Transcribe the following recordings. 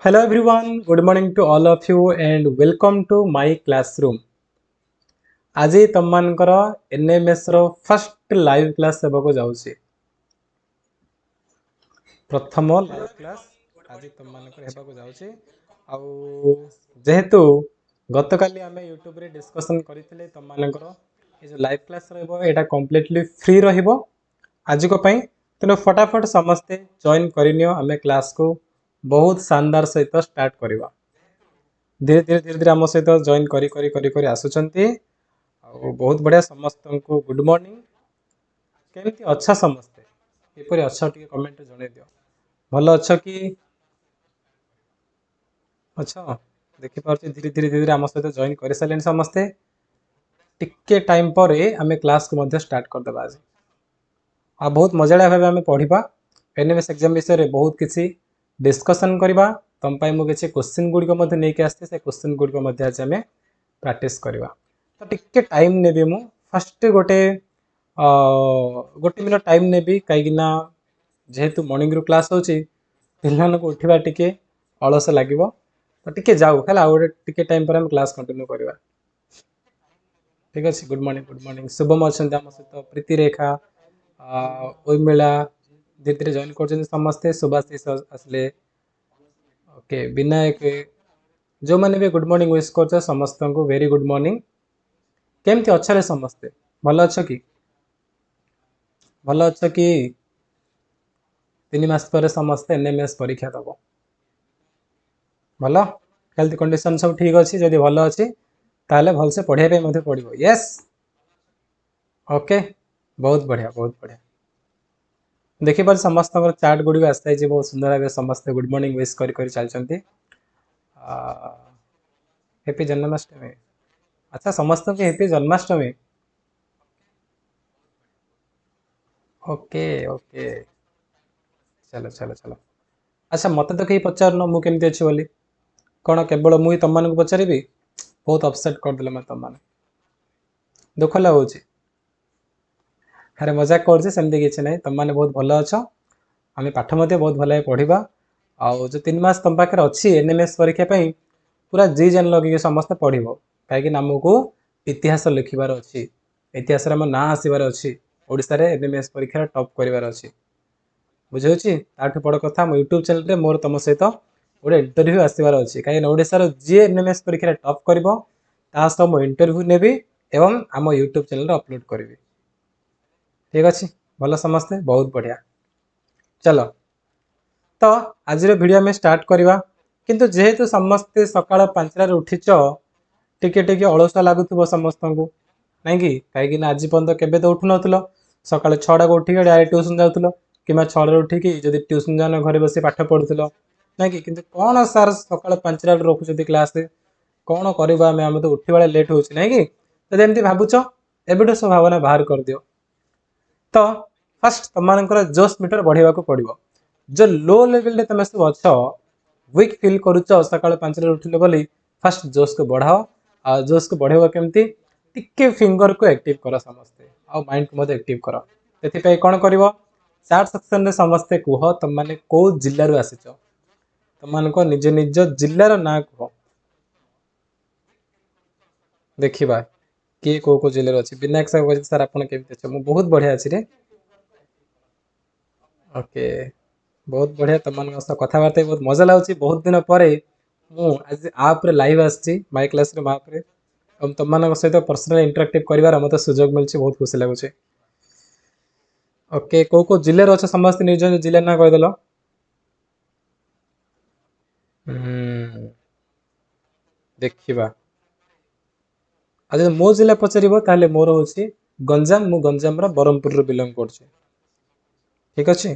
Hello everyone, good morning to all of you and welcome to my classroom. आज तुम मानकर NMS row first live class हेबाको जाउछि। प्रथम live class आज तुम मानकर हेबाको जाउछि। आउ जेहेतु गतकाली आमे यूट्यूब रे डिस्कशन करिथिले तुम मानकर ए जो लाइव क्लास रहबो एटा कंप्लीटली फ्री रहिबो आज को पई। तेनो फटाफट समस्ते जॉइन करिनियो आमे क्लास को बहुत शानदार सहित स्टार्ट करबा। धीरे धीरे धीरे धीरे आम सहित जॉइन करी आसुचंती। बहुत बढ़िया समस्त को गुड मॉर्निंग। केमती अच्छा समस्ते किपरि अच्छा टिके कमेंट जणे दियो। भलो अच्छा कि अच्छा देखि पारछि धीरे धीरे धीरे आम सहित जॉइन करि सालेन समस्ते। टिके टाइम पर आमे क्लास को मध्य स्टार्ट कर देबा। आज आ बहुत मजाड़ा भाबे आमे पढिबा। एनएमएस एग्जाम विषय रे बहुत किछि डिस्कशन करबा। तम पाई मु किछि क्वेश्चन गुडी को मध्य नै के आस्ते से क्वेश्चन गुडी को मध्य आज आमे प्रैक्टिस करबा। तो टिके टाइम नेबी मु फर्स्ट गोटे गोटे मिनट टाइम नेबी कहीं जेहेतु मॉर्निंग रू क्लास होची पिल्लान को उठिबा टिके अलस लागिवो। तो टिके जाऊ हैला गोटे टिके टाइम पर हम क्लास कंटिन्यू करबा। ठीक अछि। गुड मॉर्निंग शुभम अछंती हम सहित प्रीति रेखा उर्मिला धीरे धीरे जॉइन कर समस्ते। सुभाषिष आसले ओके विनायक जो मैंने भी गुड मॉर्निंग विश कर समस्त को वेरी गुड मॉर्निंग। केमती अच्छा रे समस्ते भल अच्छा कि भल अच्छा कि 3 मास पर समस्ते एनएमएस परीक्षा दबो भल हेल्थ कंडीशन सब ठीक अच्छी। जदि भल अच्छी ताले भल से पढ़ाई पे मते पड़िबो। यस ओके बहुत बढ़िया बहुत बढ़िया। देखि पर समस्त चार्ट गुडी आस्ता है बहुत सुंदर भाव समस्त गुड मॉर्निंग विश करी चलचंती। हैप्पी जन्माष्टमी। अच्छा समस्त को हैप्पी जन्माष्टमी। ओके ओके चलो चलो चलो। अच्छा मत तो कहीं पचारन मु केमती अच्छी बोली कौन केवल मुझे तुम मान पचारि बहुत अपसेट करदे मैं तुम मैंने दुख लगुच। अरे मजाक करमती किसी ना तुम मैंने बहुत भल अच्छ आम पाठ बहुत भल पढ़ा। आउ जो 3 मास तुम पाखे अच्छी एनएमएस परीक्षा पूरा जी जान लगे समस्त पढ़ कहीं आमको इतिहास लिखार अच्छी इतिहास आम ना आसबार अच्छी ओडार एनएमएस परीक्षा टॉप करार अच्छी बुझे ताठू बड़ कथा मो यूट्यूब चैनल मोर तुम सहित गोटे इंटरव्यू आसबार अच्छी कहीं ओडार जी एनएमएस परीक्षा टॉप कर मो इंटरव्यू नेबी एवं आम यूट्यूब चैनल अपलोड करी। ठीक अच्छे भल समस्ते बहुत बढ़िया। चलो तो आज वीडियो में स्टार्ट करवा किंतु जेहेतु समस्ते सकाळ 5टार उठीच टिके टिके अलसा लगुव समस्त को ना कि कहीं आज पर्यटन केवे तो उठु नथिल सकाळ 6टा को उठिक डायरेक्ट ट्यूशन जाऊल कि 6 उठिक जब ट्यूशन जान घर बस पाठ पढ़ुल ना कि कौन सार सकाळ 5टार रखुच्च क्लास कौन करवा आम तो उठा लेट हो कि जमी भावुच एवं सब भावना बाहर कर दियो। तो फर्स्ट तुम जोश मीटर बढ़ावा पड़ो जो लो लेवल तुम सब अच्छ वीक फिल करुच सका 5टार उठिले बोली फास्ट जोश को बढ़ाओ। आ जोश को बढ़ेबा केमती टिके फिंगर को एक्टिव कर समस्ते आ माइंड को मत एक्टिव कर से कौन कर चार्ट सेक्शन रे समस्ते कह तुम मैंने कौ जिलू आसीच तुम निज निज जिलार ना कह देखा किए कौ जिले अच्छी विनायक साहब सर आप बहुत बढ़िया अच्छी रे ओके बहुत बढ़िया तुम कथबार्ता बहुत मजा लगुच बहुत दिन पर आज आप लाइव आसी माय क्लासरूम आप तुम सहित पर्सनल इंटरेक्टिव कर मत सुजोग मिलूँ बहुत खुशी लगुच। ओके कौ जिले अच्छे समस्त निज जिले ना कहीदेल देखा आज मो जिला पचार मोर हूँ गंजाम मु गंजाम ब्रह्मपुर बिलंग कर। ठीक अच्छे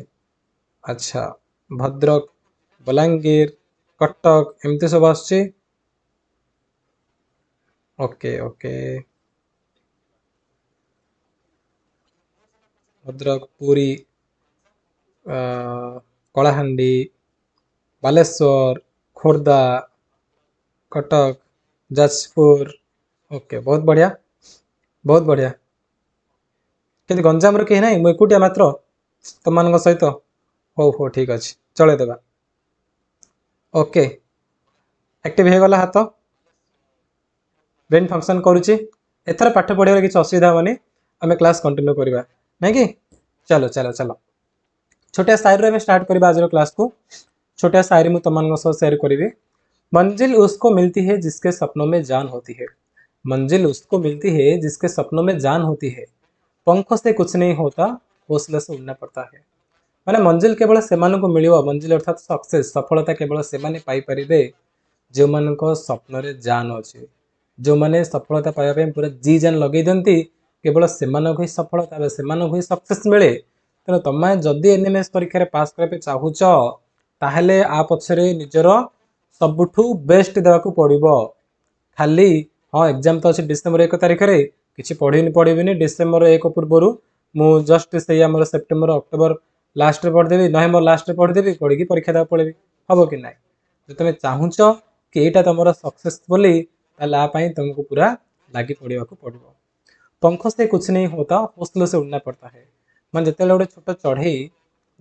अच्छा भद्रक बलांगीर कटक एमती सब आसुची okay okay Bhadrak Puri Kalahandi Baleshwar Khordha Cuttack Jajpur okay बहुत बढ़िया बहुत बढ़िया कि गंजाम कहीं ना मुझे एकुटिया मात्र तुम मान सहित हो ठीक अच्छे चलदेवा। ओके एक्टिव हो गला हाथ ब्रेन फंक्शन करुच्ची एथर पाठ पढ़ार किसी असुविधा हेनी आम क्लास कंटिन्यू करवा नहीं कि चलो चलो चलो छोटिया शायरी में स्टार्ट करवा आज क्लास को छोटिया शायरी मुझे तुम शेयर करी मंजिल उसको मिलती है जिसके सपनों में जान होती है मंजिल उसको मिलती है जिसके सपनों में जान होती है पंखों से कुछ नहीं होता हौसले से उड़ना पड़ता है माने मंजिल केवल से मिल मंजिल अर्थात सक्सेस सफलता केवल से पाइपर जो मान स्वप्न जान अच्छे जो मैंने सफलता पाइबा पूरा जी जान लगे दिखती केवल से ही सफलता से ही सक्सेस मिले तेना तुम जदि एनएमएस परीक्षा पास करने चाहूच ताहले आ पछरे निजर सबुठू बेस्ट देवाक पड़ो खाली हाँ एग्जाम तो अच्छे डिसेम्बर 1 तारिख में किसी पढ़ी डिसेम्बर 1 पूर्व मु जस्ट से आम सेप्टेम्बर अक्टोबर लास्ट में पढ़देवी नवेम्बर लास्ट में पढ़देवी पढ़ी परीक्षा देवा पड़ेगी हम कि ना जो तुम चाहूच कि यहाँ तुम सक्सेस बोली तुमको पूरा लगी पड़ा पड़ो पंखों से कुछ नहीं होता हौसलों से उड़ना पड़ता है मैं जिते गोटे छोट चढ़ई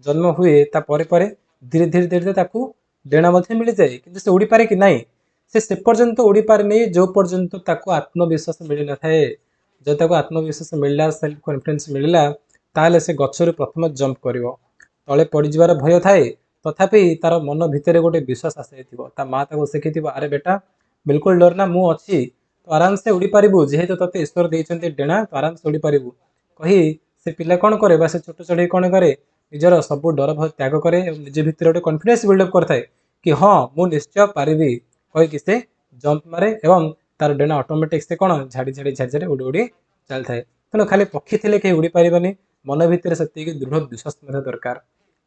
जन्म हुए धीरे धीरे धीरे धीरे डेणा मिल जाए कि से उड़ी पारे कि ना से पर्यंत उड़ी पारे नहीं जो पर्यंत आत्मविश्वास मिल न थाए जो आत्मविश्वास मिलला सेल्फ कॉन्फिडेंस मिलला ताले से गचर प्रथम जंप कर तले पड़ीजार भय थाए तथापि तार मन भितर गोटे विश्वास आसी माँ शिखी अरे बेटा बिल्कुल डरना मु अच्छी तो आराम से उड़ी पारू जेहेतु तोते ईश्वर देते डेणा तो आराम से उड़ी पारू कही से पिला कौन करे से छोट चढ़ई कौन करे निजर सब डर भय त्याग करे निज भितर गोटे कॉन्फिडेंस बिल्डअप करता है कि हाँ मु निश्चय पारिबी कहीकि से जंप मारे एवं तार डेणा ऑटोमेटिक से कौन झाड़ी झाड़ी झाड़ी झाड़ी उड़ी उड़ी चल थाए तेणु खाली पक्षी थे कहीं उड़ी पारे मन भितर से दृढ़ विश्वास दरकार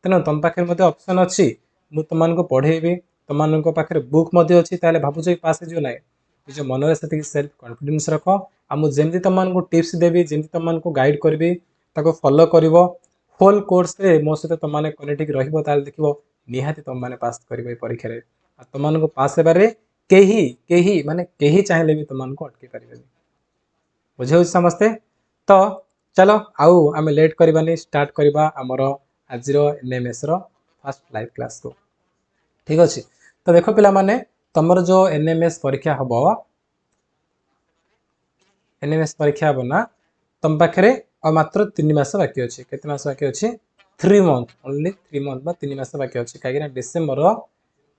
तेणु तुम पाखे ऑप्शन अच्छी मु तुमको पढ़ेबी तुम पाखे बुक अच्छी भावुच पास हो ना निज मन से सेल्फ कॉन्फिडेंस रख आ मुझे तुमको टिप्स देवी जमी तुमको गाइड करी फॉलो कर होल कोर्स रे मो सहित तुमने कनेक्ट देख निहाती तुमने पास कर परीक्षा तुमको पास होबारे कहीं माने कहीं चाहिए भी तुमको अटकी पारे बुझे समस्ते तो चलो आउ आम लेट करवानी स्टार्ट करवा आमर आज एनएमएस फर्स्ट लाइव क्लास को ठीक अच्छे तो देख पे तुमर जो एनएमएस परीक्षा हम एनएमएस परीक्षा हम ना तुम पाखे और मात्र 3 मास बाकी अच्छे केते मास बाकी अच्छे 3 मंथ ओनली 3 मंथ 3 मास बाकी अच्छे कहीं डिसेम्बर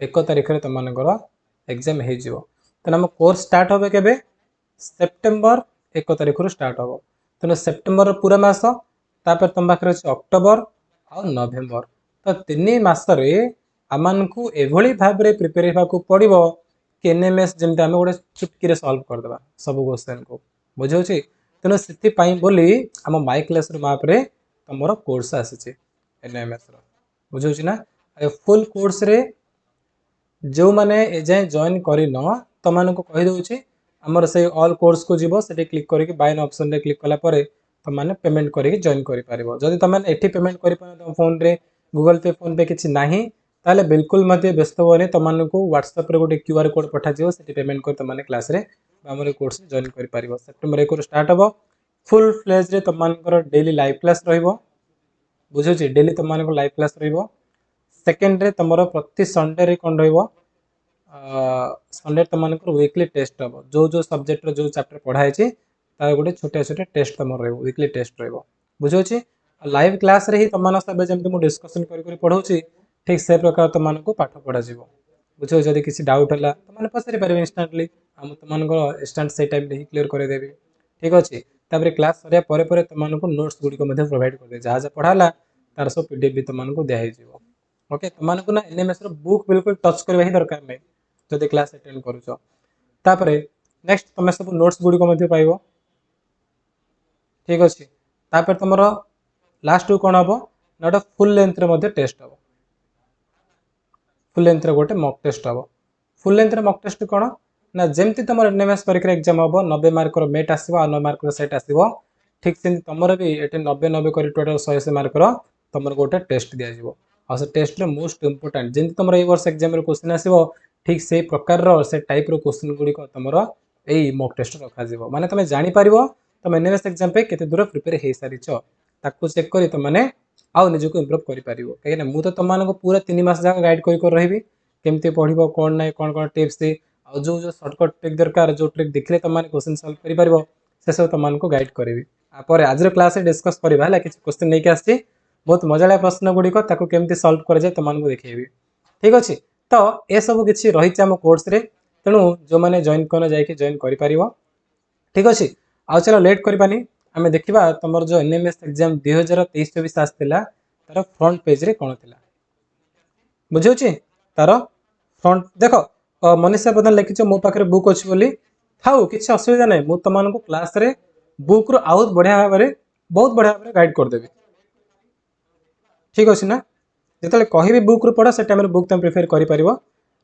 1 तारिख में तुम एग्जाम हो तेना कोर्स स्टार्ट हे के सेप्टेम्बर 1 तारिख स्टार्ट हम तेना सेप्टेम्बर पूरा मास तापर तुम पाखे अच्छे अक्टोबर आ नवेम्बर तो 3 मासरे आमको एभली भाव में प्रिपेयर होगा पड़ो कि एनएमएस जमी आम गोटे चुटकी सल्व करदे सब क्वेश्चन को बुझे तेणु से आम माई क्लास मैप रे तुम कोर्स आसी एनएमएस बुझे ना फुल कोर्स रे जो मैंने एजाए जॉइन करन तुमको कहीदे आमर से ऑल कोर्स को जीव से क्लिक करके बाय ऑप्शन रे क्लिक कलापर तुमने पेमेंट करके जॉइन कर जदि तुमने एठी पेमेंट कर फोन रे गूगल पे फोन पे किसी ना ताले बिल्कुल मत व्यस्त होने तुमको व्हाट्सएप रे गोटे क्यूआर कोड पठाଯିव से पेमेंट कर तुमने क्लास रे आम कोर्स जॉइन कर सेप्टेम्बर 1 स्टार्ट हम फुल फ्लेज रे तुम डेली लाइव क्लास रुझे डेली तुम लाइव क्लास सेकेंड रे तुम प्रति संडे रे कौन संडे तुम वीकली टेस्ट हम जो जो सब्जेक्ट जो चैप्टर पढ़ाई तार गोटे छोटे छोटे टेस्ट तुम वीकली टेस्ट रुझे लाइव क्लास रे ही तुम सब जमी डिस्कसन कर पढ़ाऊँ ठीक से प्रकार तुमको पाठ पढ़ा बुझे जब किसी डाउट है तुमने पचारि पारे इंस्टाटली आम तुमको इंस्टाट से टाइम ही क्लीयर करदेवी ठीक अच्छे तापर क्लास सरिया तुमको नोट्स गुड़िक प्रोवाइड कर जहाँ जहाँ पढ़ाला तार सब पीडीएफ भी तुमको दिखाई ओके तुमको ना एनएमएस बुक बिल्कुल टच करवा ही दरकार नहीं जब क्लास अटेंड करुपर नेक्स्ट तुम सब नोट्स गुड़िक पाइब ठीक अच्छे तापर तुम लास्ट को कौन हम ना गोटे फुल लेंथ रे टेस्ट हम फुल लेंथ गोटे मक टेस्ट हम फुल लेंथ मक टेस्ट कौन ना जमती तुम एनएमएस परीक्षा एग्जाम हम 90 मार्क मेट आसो 9 मार्क सेट आसो ठीक से तुम भी ये 90 90 कर टोटाल 180 मार्क तुम गोटे test दिज्व a test most important जमी तुम ये वर्ष एग्जाम क्वेश्चन आसो ठीक से प्रकार से टाइप क्वेश्चन गुड़िक तुम यही मक टेस्ट रखा माने तुम जापर तुम एनएमएस एग्जाम पे केते दूर प्रिपेयर हो सारी ताकू चेक कर तुमने आउ निजक इम्प्रूव कर कहीं मुझे तुमको पूरा 3 मास जाक गाइड कर रही केमती पढ़ो कौन ना कौन कौन टिप्स आ जो जो सर्टकट ट्रिक दरकार जो ट्रिक देखले तुम क्वेश्चन सॉल्व कर पार से सब तुमको गाइड करी आज क्लास डिस्कस करवा कि क्वेश्चन नहीं आसी बहुत मजा प्रश्न गुड़िक केमती सॉल्व कर तुमको देखी ठीक अच्छे तो ये सब किसी रही आम कोर्स रे तेणु जो मैंने जॉइन कर जॉइन कर ठीक अच्छे आउ चलो लेट करवानी आम देखा तुम जो एनएमएस एग्जाम 2023-24 आसाला तार फ्रंट पेज रे कौन थी बुझे तार फ्रंट देख मनीषा प्रधान लिखिच मो पाखे बुक अच्छी बोली थाउ किसी असुविधा ना मुझे तुमको क्लास रे बुक रु आउट बढ़िया भाव में बहुत बढ़िया भाव गाइड करदेवी ठीक अच्छे ना जो कहि बुक रु पढ़ से टाइम बुक तुम प्रिफेयर कर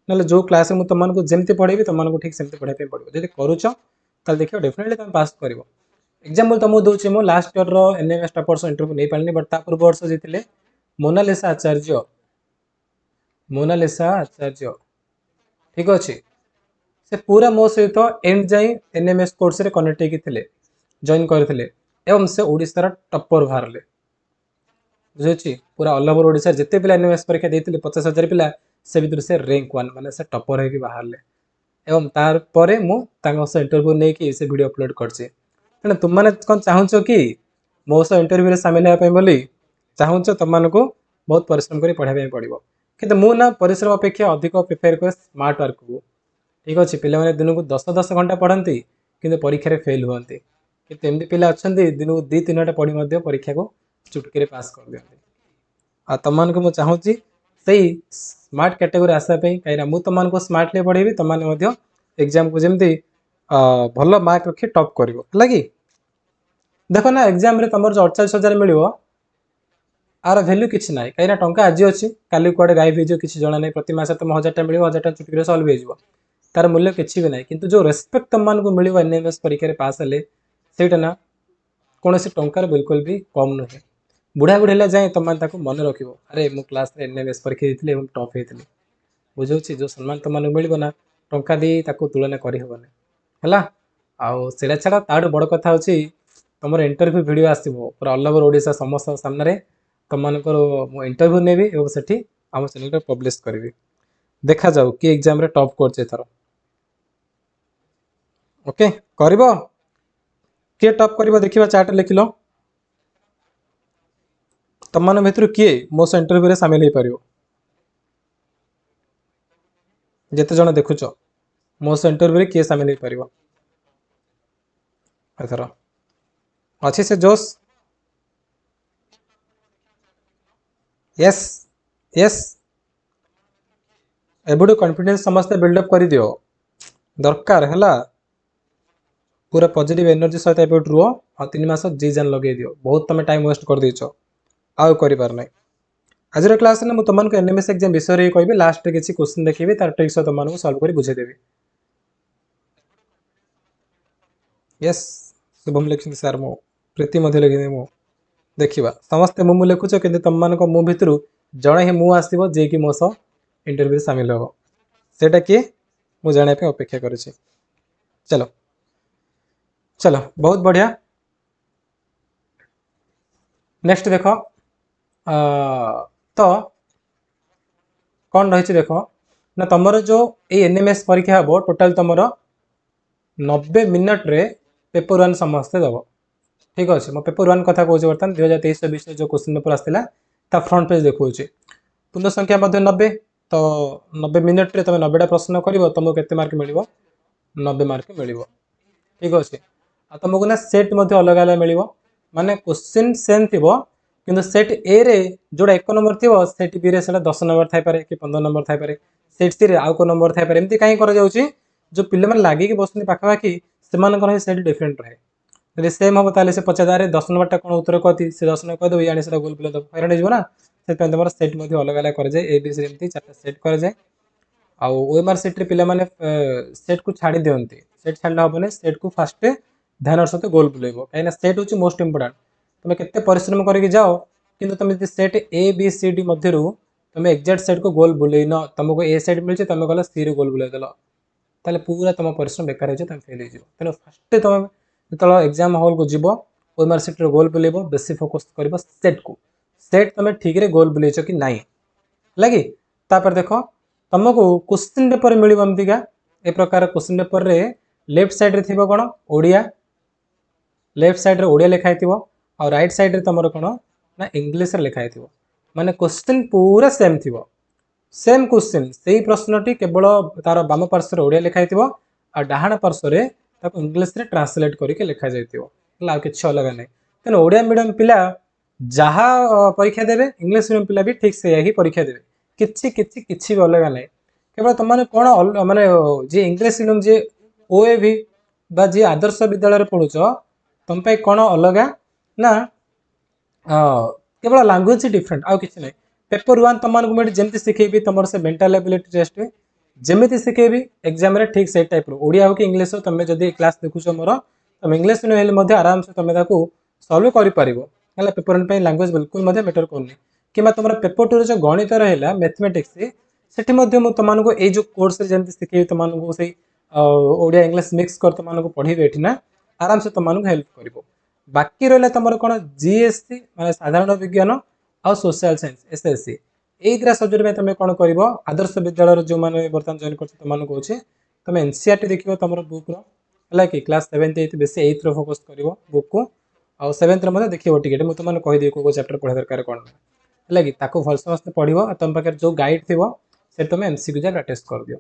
ना जो क्लास में तुमको जमी पढ़ेबी तुमको ठीक से पढ़ाई पड़ो जब करुच तो देखिए डेफिनेटली तुम पास कर एग्जाम्पल तुमको दूसरी मुझे last year NMS toppers interview नहीं पारि बट पूर्व वर्ष जीते मोनालिसा आचार्य ठीक अच्छे से पूरा मो सहित एंड जाए एनएमएस कोर्स रे कनेक्ट होते जॉइन करते एवं से ओडिशार टप्पर बाहर बुझे पूरा ऑल ओवर ओडिशा जिते पिला एनएमएस परीक्षा देते 50,000 पिला से भर से रैंक 1 माने से टप्पर होगी बाहर एवं तार मुझे इंटरव्यू नहीं कि से वीडियो अपलोड करछे तेना तुम मैंने कौन चाहूच कि मो सह इंटरव्यू सामिल होगापी बोली चाहूच तुमको बहुत परिश्रम कर पढ़ाई पड़ो कि मुझे परिश्रम अपेक्षा अधिक प्रिफेयर कर स्मार्ट वर्क को ठीक अच्छे पे दिन को 10-10 घंटा पढ़ती कि परीक्षा फेल हुए कि एमती पिला अच्छा दिन को 2-3 घंटा पढ़ी परीक्षा को चुटकी पास कर दिखती आ तुमको मुझे चाहूँगी से स्मार्ट कैटेगोरी आसापी कहीं मुझे तुमको स्मार्टली पढ़ेबी तुमने एग्जाम को जमी भल मार्क रखी टॉप कर लगी देख ना एग्जाम रे तुम जो 48,000 मिल आर भैल्यू किसी ना कहीं टंका आज अच्छी काली कुआडे गायब हो किसी जना नहीं प्रति मास तुम 1,000 मिल 1,000 चुटकी सल्व हो तार मूल्य किसी भी ना कि जो रेस्पेक्ट तुमको मिल एनएमएस परीक्षा पास हेले सेटा ना कौन टंकार बिल्कुल भी कम नुहे बुढ़ा बुढ़े जाए तुम मन रख अरे मु क्लास एनएमएस परीक्षा दी टॉप होती बुझे जो सम्मान तुमको मिल ना टंका दी तुलना करहबन है आड़ा छाड़ा ताठू बड़ कथा हूँ तुम इंटरव्यू वीडियो आसो पूरा ऑल ओवर ओडिशा समस्त सामने तुमको इंटरव्यू नेबी और सेठी आम चैनल पब्लिश करी देखा जाऊ कि एग्जाम रे टॉप कर ओके कर किए टॉप कर देखा चार्ट लिख लो तुम मान भर किए मो सह इंटरव्यू रे सामिल हो पार जिते जन देखुच मो सह इंटरव्यू रे किए सामिल हो पार एथर अच्छी से जोश यस यस एबुटू कॉन्फिडेंस समस्त बिल्डअप कर दियो दरकार है पूरा पॉजिटिव एनर्जी सहित एबुटू रुह आ 3 मास जी जान लगे दियो बहुत तुम टाइम वेस्ट कर देछ आउ कर पार नहीं आज क्लास में तुमको एनएमएस एग्जाम विषय कहि लास्ट रे किसी क्वेश्चन देखी तार ट्रिक्स तुमको सॉल्व कर बुझेदेवी यस शुभम लिखी सार मो प्रीति लिखी मो देखा समस्ते मुझे लिखुच कि तुम मो भितर जड़े ही मुँह आसो जे कि मो सह इंटरव्यू सामिल हम सेटा किए मुझे जानापी अपेक्षा कर चलो चलो बहुत बढ़िया नेक्स्ट देख तो कौन रही देख ना तुम जो ये एनएमएस परीक्षा हम टोटाल तुम 90 मिनट रे पेपर 1 समस्ते दब ठीक अच्छे मो पेपर 1 कथा कौच बर्तमान 2023-24 जो क्वेश्चन पेपर आसाला फ्रंट पेज देखा पूर्ण संख्या 90 तो 90 मिनट रे तुम 90टा प्रश्न कर तुमको केते मार्क मिल 90 मार्क मिल ठीक अच्छे आ तुमको ना सेट अलग अलग मिल माने क्वेश्चन सेम थी कि सेट ए रे जोड़ा 1 नंबर थी सेट बी रे 10 नंबर थाईपे कि 15 नंबर थाईपे सेट सी रे आउ को नंबर थाईपे एमती कहीं कर जो पिले लगिकी बस पाखापाखि से सेट डिफरेंट रहे यदि सेम हम ताले से पचारे 10 नंबर कौन उत्तर कहती से 10 नंबर कहीदेव यानी से गोल बुले हैरान हो ना से तुम सेट अलग अलग कराए ए बी सी एमती 4टा सेट कराए आर सेट रे पिला माने सेट को छाड़ी दियंती सेट छाड़ा हेनी सेट को फास्ट ध्यान सहित गोल बुलेब कहीं सेट हूँ मोस्ट इंपोर्टाट तुम केते परिश्रम करके जाओ कि तुम set A B C D मध्य तुम एक्जाक्ट सेट को गोल बुले न तुमको ए सेट मिली तुम गल सी रे गोल बुलेदेल ताले पूरा तुम परिश्रम बेकार हो तुम फेल हो तेना फास्ट तुम जो एग्जाम हॉल को जीव ओएमआर सेट रे गोल बुलेब बेसी फोकस कर सेट को सेट तुम ठीक रे गोल बुलेच कि नाई लगी तापर देख तुमको क्वेश्चन पेपर मिल एमतीका ए प्रकार क्वेश्चन पेपर रे लेफ्ट साइड रे थिबो कोन ओडिया लेफ्ट साइड रे ओडिया लिखाई थिबो और राइट साइड रे तुमर कोन ना इंग्लिश रे लिखाई थिबो माने क्वेश्चन पूरा सेम थिबो सेम क्वेश्चन सेही प्रश्नटी केवल तार बाम पार्श्व रे ओडिया लिखाई थिबो और डाहाण पार्श्व रे ताको इंग्लिश रे ट्रांसलेट करके लिखा जाइथिबो हला किछ अलग नै तेन ओडिया मीडियम पिला जहा परीक्षा देबे इंग्लिश मीडियम पिला भी ठीक से ही परीक्षा देबे किछि किछि किछि भी अलग नै केवल तुम माने कोन माने जे इंग्लिश मीडियम जे ओएवी बा जे आदर्श विद्यालय रे पढुछ तुम पे कोन अलग ना केवल लैंग्वेज डिफरेंट आउ किछि नै पेपर 1 तुम मानको मैं जेमति सिखेबी तुमर से मेंटल एबिलिटी टेस्ट जेमिति सिखेबी एग्जाम रे ठीक से टाइप रो ओडिया हो कि इंग्लिश हो तुम जदी क्लास देखुछ मोर तुम इंग्लिश नो हेले मध्ये आराम से तुम ताको सॉल्व करि परिबो हला पेपर 1 पे लैंग्वेज बिल्कुल मध्ये मैटर करनी किमा तुमर पेपर 2 रे जो गणित रहला मैथमेटिक्स सेठी मध्ये मु तुम मानको ए जो कोर्स रे जेमति सिखेबी तुम मानको से ओडिया इंग्लिश मिक्स कर तुम मानको पढिबे एठी ना आराम से तुम मानको हेल्प करिवो बाकी रहला तुमर कोन जीएससी माने साधारण विज्ञान और सोशल साइंस एसएससी एई द्रा सब्जेक्ट में तुम कोन करिवो आदर्श विद्यालय जो माने बर्तन जॉइन करछ तुम मानको होचे तुम एनसीईआरटी देखिवो तुमर बुक रो हला कि क्लास 7th 8th बेसी 8th रो फोकस करिवो बुक को और 7th रे मध्ये देखिवो टिकेट मु तुम माने कहि दे को चैप्टर पढे दरकार कोन हला कि ताको भल समस्त पढिवो तुम पाकर जो गाइड थिवो से तुम एमसीक्यू जा टेस्ट कर दियो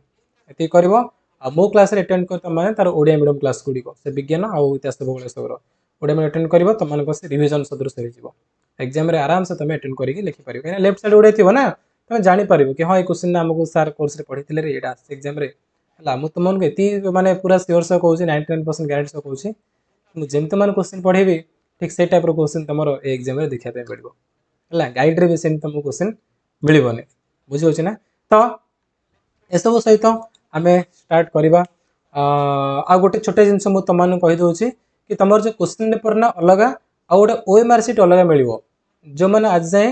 एति करिवो आ मो क्लास रे अटेंड कर तुम माने तार ओडिया मीडियम क्लास गुडी को से विज्ञान और इतिहास भूगोल सबरो ओडिया में अटेंड करिवो तुम मानको से रिवीजन सदृश हो जिवो एग्जाम रे आराम से तुम अटेंड करिके लिखि परिवो कने लेफ्ट साइड ओडिया थिवो ना तुम जानि परिवो कि हां ए क्वेश्चन हमको सर कोर्स रे पढिथिले रे एडा एग्जाम रे हला मु तुमन एति माने पूरा श्योर से कहूची 99% गारंटी से कहूची मु जेमते मान क्वेश्चन पढेबी ठीक से टाइप रो क्वेश्चन तमरो एग्जाम रे देखिया पे पड़िबो हला गाइड रे भी सेम तुमको क्वेश्चन मिलिबोने बुझि होची ना तो ए सब सहित आमे स्टार्ट करिबा आ गोटे छोटे जिनस मु तमान कहि दोची कि तमर जो क्वेश्चन पेपर ना अलग आ गोटे ओएमआर सीट अलग मिलिबो जो माने आज जाए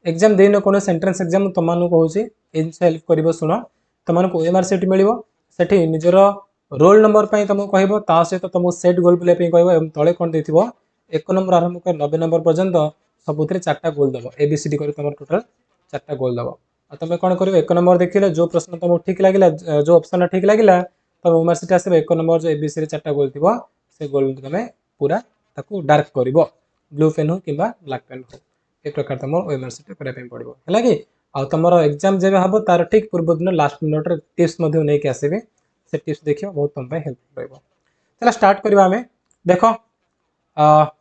एग्जाम देनो कोनो सेंट्रेंस एग्जाम तमान कहूची इन हेल्प करिवो सुनो तमान को ओएमआर सीट मिलिबो सेठी निजर रोल नंबर पई तुमको कहबो ता सहित तुमको सेट गोल प्ले पई कहबो एवं तळे कोन देथिबो 1 नंबर आरंभ कर 90 नंबर पर्यंत सबुतरे 4टा गोल दबो एबीसीडी करी तुमर टोटल 4टा गोल दबो आ तुम कोन करिवो 1 नंबर देखिले जो प्रश्न तुमको ठीक लागिला जो ऑप्शन ठीक लागिला तब ओएमआर सीट आसे 1 नंबर जो एबीसी रे 4टा गोल थिबो से गोल तुम पूरा ताकू डार्क करिवो ब्लू पेन हो किबा ब्लैक पेन हो ए प्रकार तुमर ओएमआर सीट करे पे पड़िबो हला कि आ तुमर एग्जाम जेबे हबो तार ठीक पूर्व दिन लास्ट मिनिट रे टिप्स मध्ये नै के आसेबे से टिप्स देखियो बहुत तुम पे हेल्प करबो चला स्टार्ट करबा हमें देखो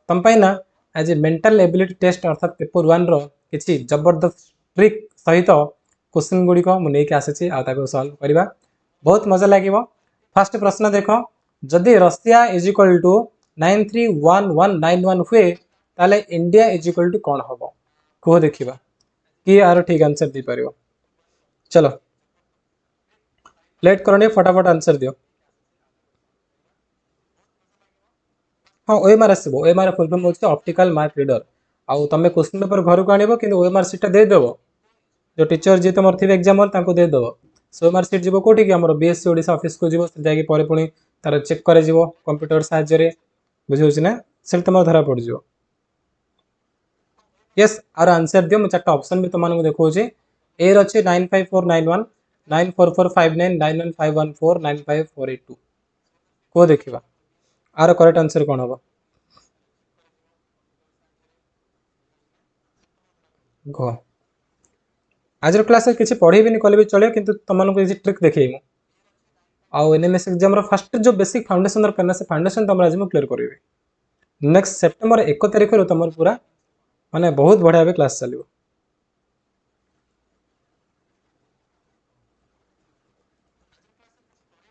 तुम पे ना as a mental ability test अर्थात पेपर 1 रो किछि जबरदस्त ट्रिक सहित क्वेश्चन गुडी को मु नै के आसे छी आ ताको सॉल्व करबा बहुत मजा लागिवो फर्स्ट प्रश्न देखो जदि रशिया इज इक्वल टू 931191 हुए ताले इंडिया इज इक्वल टू कोन हबो को देखिबा कि आरो ठीक आंसर दी परियो चलो लेट करने फटाफट आंसर दियो हाँ ओएमआर आसीबो ओएमआर फुल फॉर्म होची ऑप्टिकल मार्क रीडर आउ तमे क्वेश्चन पेपर घर को आनिबो किंतु ओएमआर सीट दे देबो जो टीचर जे तमर थिबे एग्जाम हल तांको दे देबो सो ओएमआर सीट जीवो कोठी कि हमर बीएससी ओडिसा ऑफिस को जीवो जाकी परे पुनी तार चेक करे जीवो कंप्यूटर सहायता रे बुझि होची ना सेल तमर धरा पड़ जीवो यस आर आंसर दियो म चारटा ऑप्शन भी तमान को देखो छी ए रचे 95491 94459 91514 95482 को देखिबा आर करेक्ट आंसर कोन हबो गो आज क्लास में किसी पढ़े भी नहीं कले भी चले किंतु तुमको किसी ट्रिक देखिए आउ एनएमएस एग्जाम रो फर्स्ट जो बेसिक फाउंडेशन दरकार ना से फाउंडेशन तुम आज क्लियर करेंगे नेक्स्ट सेप्टेम्बर 1 तारिख रो तुम पूरा माने बहुत बढ़िया भाव क्लास चलो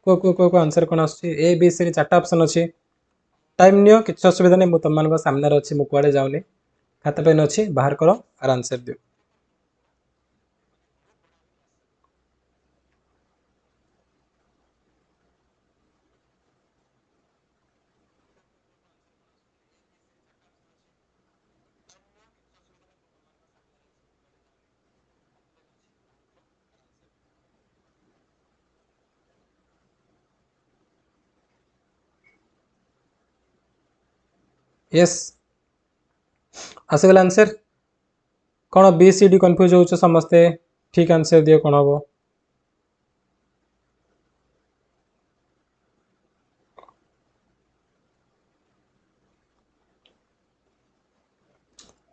को आंसर कौन आस ए बी सी 4टा ऑप्शन अच्छी टाइम नियो किसी असुविधा नहीं तुम मान सामने अच्छी मुझे कुआड़े जाऊनी खाता पेन अच्छी बाहर कर आर आंसर दियो यस आसगला आंसर कौन बी सी डी कन्फ्यूज हो समस्ते ठीक आंसर दियो कौन हम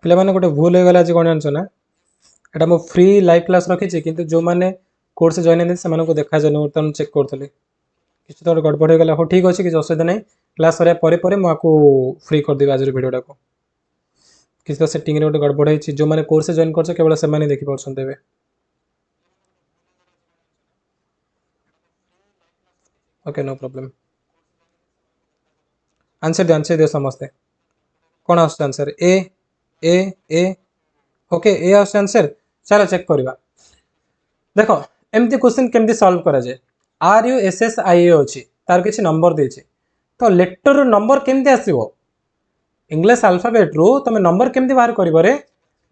ପିଲାମାନେ ଗୋଟେ ଭୁଲ ହେଇଗଲା ଆଜି କ'ଣ ଜାଣିଛ ନା, ଏଇଟା ମୁଁ ଫ୍ରି ଲାଇଭ୍ କ୍ଲାସ୍ ରଖିଛି କିନ୍ତୁ ଯେଉଁମାନେ କୋର୍ସ ଜଏନ୍ ହେଇଛନ୍ତି ସେମାନଙ୍କୁ ଦେଖାଯାଉନି, ବର୍ତ୍ତମାନ ଚେକ୍ କରୁଥିଲି କିଛି ତ ଗୋଟେ ଗଡ଼ବଡ଼ ହେଇଗଲା। ହଉ ଠିକ୍ ଅଛି, କିଛି ଅସୁବିଧା ନାହିଁ। କ୍ଲାସ୍ ସରିବା ପରେ ମୁଁ ଆକୁ ଫ୍ରି କରିଦେବି ଆଜିର ଭିଡ଼ିଓଟାକୁ। କିଛି ତ ସେଟିଂରେ ଗୋଟେ ଗଡ଼ବଡ଼ ହେଇଛି, ଯେଉଁମାନେ କୋର୍ସ ଜଏନ୍ କରିଛ କେବଳ ସେମାନେ ଦେଖିପାରୁଛନ୍ତି ଏବେ। Okay, no problem. आंसर दियो समस्ते। कौन आस answer? A A A okay, A आस आंसर। चलो चेक करवा। देखो एमती क्वेश्चन केमती सॉल्व करा जाए। R U S S I A अच्छी तार किसी नंबर देछि, तो लेटर नंबर केमती आसीबो? इंग्लिश अल्फाबेट रू तुम नंबर केमती बाहर करिवरे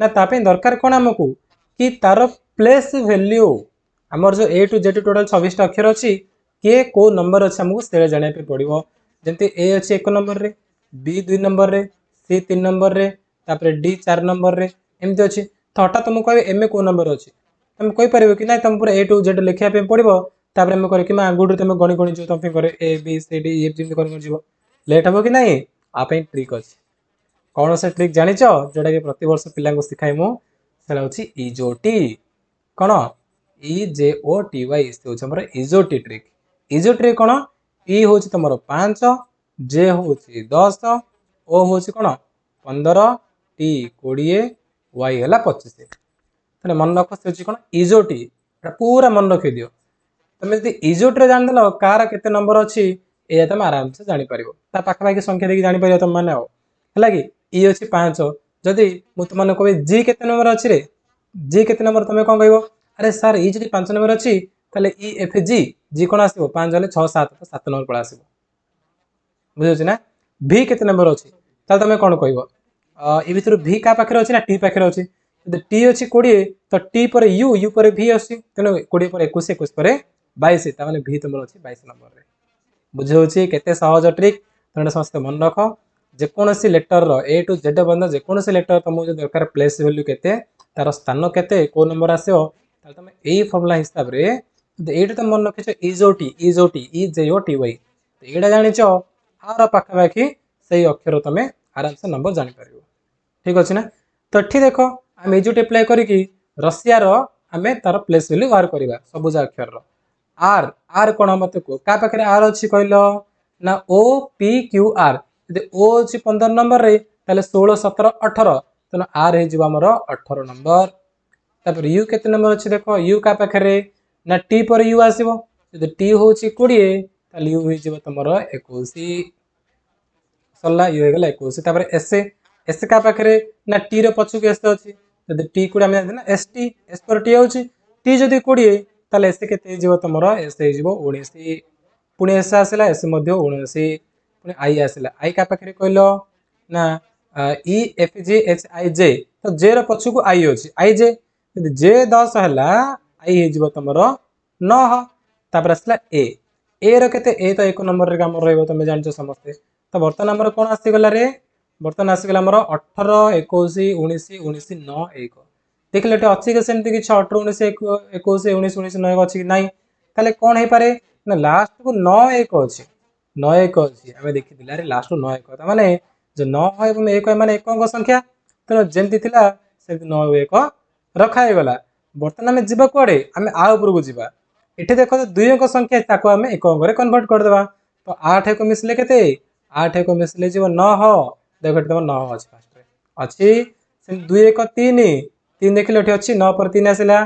ना, तापे दरकार कोन हमकू कि तार प्लेस वैल्यू हमर जो ए टू जेड टोटल 26 अक्षर अच्छी किए को नंबर अच्छे हमको से जाना पड़ो। जमती ए अच्छी 1 नंबर रे, बी 2 नंबर रे, सी 3 नंबर रे, तापर डी 4 नंबर रे एमती अच्छी। तो हठात तुमको कहे एम ए को नंबर अच्छी, तुम कही पार कि ना तुम पूरा ए टू जेड लिखा पड़ो। तापर एम कर आगुड़ तुम गणी गणी जो तुम करे A B C D F जमी कर लेट हम कि ना, आप ट्रिक अच्छी। कौन से ट्रिक जानिच जोटा कि प्रति वर्ष पिला शिखाए मुझे इजोटी। कौन? EJOTY से हूँ इजोटी ट्रिक। इजोटी कौन? ई हूँ तुम 5, जे हूँ 10, ओ हूँ कौन 15, टी 20, वाई है 25। तेरे मन रख से कौन इजोटी, पूरा मन रखी दियो। तुम यदि इजोटी जान कार केते नंबर अच्छी ये तुम आराम से जापर पाखापाखि संख्या देखिए जापर तुम मैंने है कि ई अच्छी 5। जदि मुझे तुमने कह जी केते नंबर अच्छी रे, जी केते नंबर तुम कौन कह? अरे सर ई जी 5 नंबर अच्छी ताले ई एफ जी जी कौन आसो 5 हेल्ले 6 7 तो 7 नंबर पड़ा आसो। बुझे ना? भी केते नंबर अच्छी ताले तुम कौन कह? ये भर भी क्या पाखे अच्छी ना टी पाखे अच्छी। जब टी अच्छी 20 तो टी पर यू यू पर भी अच्छी, तेणु 20 पर 21 21 पर 22 ताने भी तुम अच्छी 22 नंबर। बुझे केते सहज ट्रिक, तेणु समस्त मन रख। जेकोसी लेटर ए टू जेड बंद जेकोसी लेटर तुमको जो दरकार प्लेस वैल्यू केते, तार स्थान केते, को नंबर आसो, तुम यही फर्मुला हिसाब से ये तुम मन रखिच इजोटी इजोटी EJOTY यहाँ जानिच आर पाखापाखि से अक्षर तुम आराम से नंबर जापर। ठीक अच्छे ना? तो ठीक देख आम इजोटी अप्लाई करी रशिया आम तार प्लेस वैल्यू बाहर करवा सबुज अक्षर। आर आर कौन मत कह क्या पाखे आर अच्छी कहल ना OPQR। यदि ओ अच्छी 15 नंबर रे 16 17 18 तेना आर होमर 18 नंबर। तापर यू केते नंबर अच्छी देख यू क्या पाखे ना टी पर यू आसो, जब टी हूँ 20 यू हो तुम 21 सरला यू होगा 21। तापर एस एस क्या पाखे ना टी रछक एस अच्छी, जब टी को एस टी एस पर टी हो टी जदि 20 ताले एस केते तुम एस हो 19 पुणी एस आसला एस 19 पुणी आई आसला आई क्या पाखे कहल ना EFGHIJ तो जे रछक आई अच्छी आई जे यदि जे 10 है आई हो तुम 9। तापर आसला ए रते ए तो 1 नंबर कम तुम जान समस्ते। तो बर्तमान आमर कौन आसीगला रे, बर्तमान आसीगला आमर 18 21 19 19 9 1 देख ले अच्छी कि सेमती कि 18 19 21 19 19 9 अच्छी कि नाई, ताले कौन हो पारे ना लास्ट को 9 1 अच्छी 9 1 अच्छी आम देखी अरे लास्ट को 9 1 माने जो 9 एवं 1 माने एक संख्या, तेणु जमती थी से 9 1 रखागला। बर्तमान आम जा कड़े आम आ उपरक जा ये देख 2 अंक संख्या ताको आम 1 अंक कन्वर्ट करदे। तो 8 1 मिसले के 8 1 मिसले जीव 9 देख तुम 9 अच्छी फास्ट अच्छी 2 1 3 3 देख लो अच्छी 9 पर 3 आसला।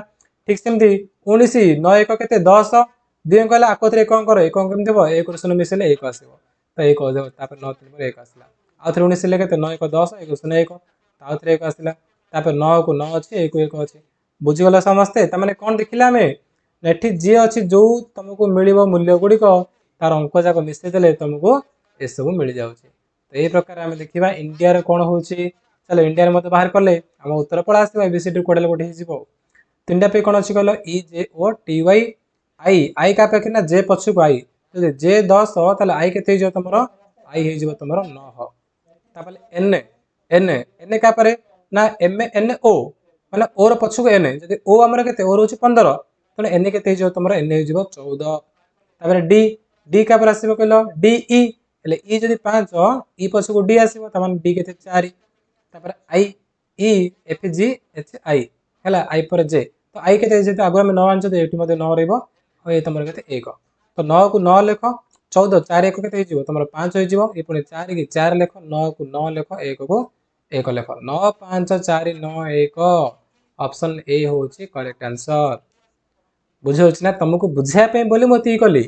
ठीक सेमती 19 9 1 के 10 2 अंक आको 1 अंक 1 अंक केमती हम 1 0 मिसले 1 आस तो 1 9 3 पर 1 आसला आउ थे 19 के 9 1 10 1 0 1 आउ थे 1 आसला 9 को 9 अच्छी 1 1 अच्छी। बुझीगला समस्ते? तमें कौन देखिले आम एठी जी अच्छी जो तुमको मिल मूल्य गुड़िक तार अंक जाक मिसेदेले तुमको ये सब मिल जाऊँ। तो ये प्रकार आम देखा इंडिया कौन हो चलो इंडिया मत बाहर कले आम उत्तर पड़ा आस ABCD कोड़े गोटे हो। तो इंडिया पे कौन अच्छी कहल EJOTY आई आई क्या पाखे ना जे पछक आई जब जे 10 ताले आई के तुम आई हो तुम 9। तापर एन एन एन क्या पारे ना MNO माने ओ पछक एन जब ओ आमर के ओ रोच 15 तेना एन के तुम एन हो 14। तापर डी डी क्या आस कहल DE ई जब 5 ई पछक डी आसो डी के 4। तापर I E F G H I ହେଲା ଆଇ ପରେ ଯେ ତ ଆଇ କେତେ ଯେହେତୁ ଆଗରୁ ଆମେ 9 ଆଣିଛୁ ତ ଏଇଠି ମଧ୍ୟ 9 ରହିବ ଆଉ ଏ ତମର କେତେ 1 ତ 9 କୁ 9 ଲେଖ 14 4 1 କେତେ ହେଇଯିବ ତମର 5 ହେଇଯିବ ଏ ପୁଣି 4 କି 4 ଲେଖ 9 କୁ 9 ଲେଖ 1 କୁ 1 ଲେଖ 9 5 4 9 1 ଅପସନ୍ ଏ ହେଉଛି କରେକ୍ଟ ଆନ୍ସର। ବୁଝାଉଛି ନା ତମକୁ ବୁଝାଇବା ପାଇଁ ବୋଲି ମୁଁ ଏତିକି କଲି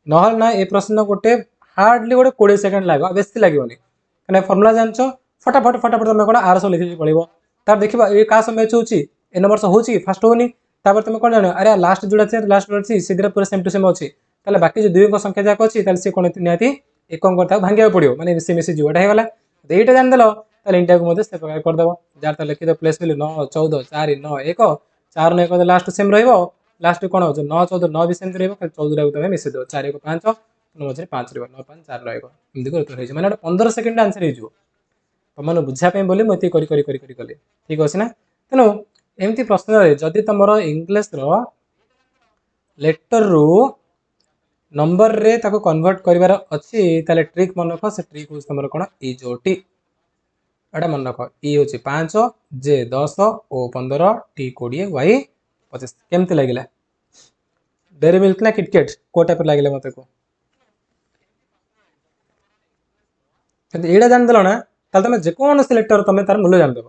ନହେଲେ ନା ଏ ପ୍ରଶ୍ନ ଗୋଟେ ହାର୍ଡଲି ଗୋଟେ 20 ସେକେଣ୍ଡ ଲାଗିବ ବେଶୀ ଲାଗିବନି କାହିଁକିନା ଫର୍ମୁଲା ଜାଣିଛ ଫଟାଫଟ ଫଟାଫଟ ତମେ କ'ଣ ଆର ସବୁ ଲେଖିକି ପଳେଇବ ତାର ଦେଖିବା ଏ କାହା ସହ ମ୍ୟାଚ୍ ହେଉଛି ଏ ନମ୍ବର ସହ ହେଉଛି କି ଫାଷ୍ଟ ହେଉନି ତାପରେ ତମେ କ'ଣ ଜାଣିବ ଆରେ ଲାଷ୍ଟ ଯୋଉଟା ଅଛି ଲାଷ୍ଟ ଅଛି ସେଥିରେ ପୁରା ସେମ୍ ଟୁ ସେମ୍ ଅଛି ତାହେଲେ ବାକି ଯୋଉ ଦୁଇଙ୍କ ସଂଖ୍ୟା ଯାକ ଅଛି ତାହେଲେ ସେ କ'ଣ ନିହାତି ଏକଙ୍କ ତାକୁ ଭାଙ୍ଗିବାକୁ ପଡ଼ିବ ମାନେ ମିଶି ମିଶି ଯିବ ଏଇଟା ହେଇଗଲା ଏଇଟା ଜାଣିଦେଲ ତାହେଲେ ଇଣ୍ଟାକୁ ମଧ୍ୟ ସେ ପ୍ରକାର କରିଦେବ ଯାହାର ତ ଲେଖିଦ ପ୍ଲେସ୍ ଭ୍ୟାଲୁ 9 14 4 9 1 4 9 1 ଲାଷ୍ଟ ସେମ୍ ରହିବ ଲାଷ୍ଟ କ'ଣ ହେଉଛି 9 14 9 ବି ସେମିତି ରହିବ 14 ତମେ ମିଶେଇ ଦେବ 4 1 5 ମଝିରେ 5 ରହିବ 9 5 4 1 ଏମିତି କରି ଉତ୍ତର ହେଇଯିବ ମାନେ ଗୋଟେ 15 ସେକେଣ୍ଡ ଆନ୍ସର ହେଇଯିବ ତମମାନେ ବୁଝିବା ପାଇଁ ବୋଲି ମୁଁ ଏତିକି କରି କଲି ଠିକ୍ ଅଛି ନା ତେଣୁ ଏମିତି ପ୍ରଶ୍ନରେ ଯଦି ତମର ଇଂଲିଶର ଲେଟରରୁ ନମ୍ବରରେ ତାକୁ କନଭର୍ଟ କରିବାର ଅଛି ତାହେଲେ ଟ୍ରିକ୍ ମନେ ରଖ ସେ ଟ୍ରିକ୍ ହେଉଛି ତମର କ'ଣ ଇ ଯୋଟି ଏଇଟା ମନେ ରଖ ଇ ହେଉଛି 5 ଜେ 10 ଓ 15 ଟି 20 ୱାଇ 25 କେମିତି ଲାଗିଲା ଡେରି ମିଲ୍କ ନା କିଟକେଟ୍ କୋଉ ଟାଇପ୍ର ଲାଗିଲା ମୋତେ କୁହ କିନ୍ତୁ ଏଇଟା ଜାଣିଦେଲ ନା ତାହେଲେ ତମେ ଯେକୌଣସି ଲେଟର ତମେ ତାର ମୂଲ୍ୟ ଜାଣିଦେବ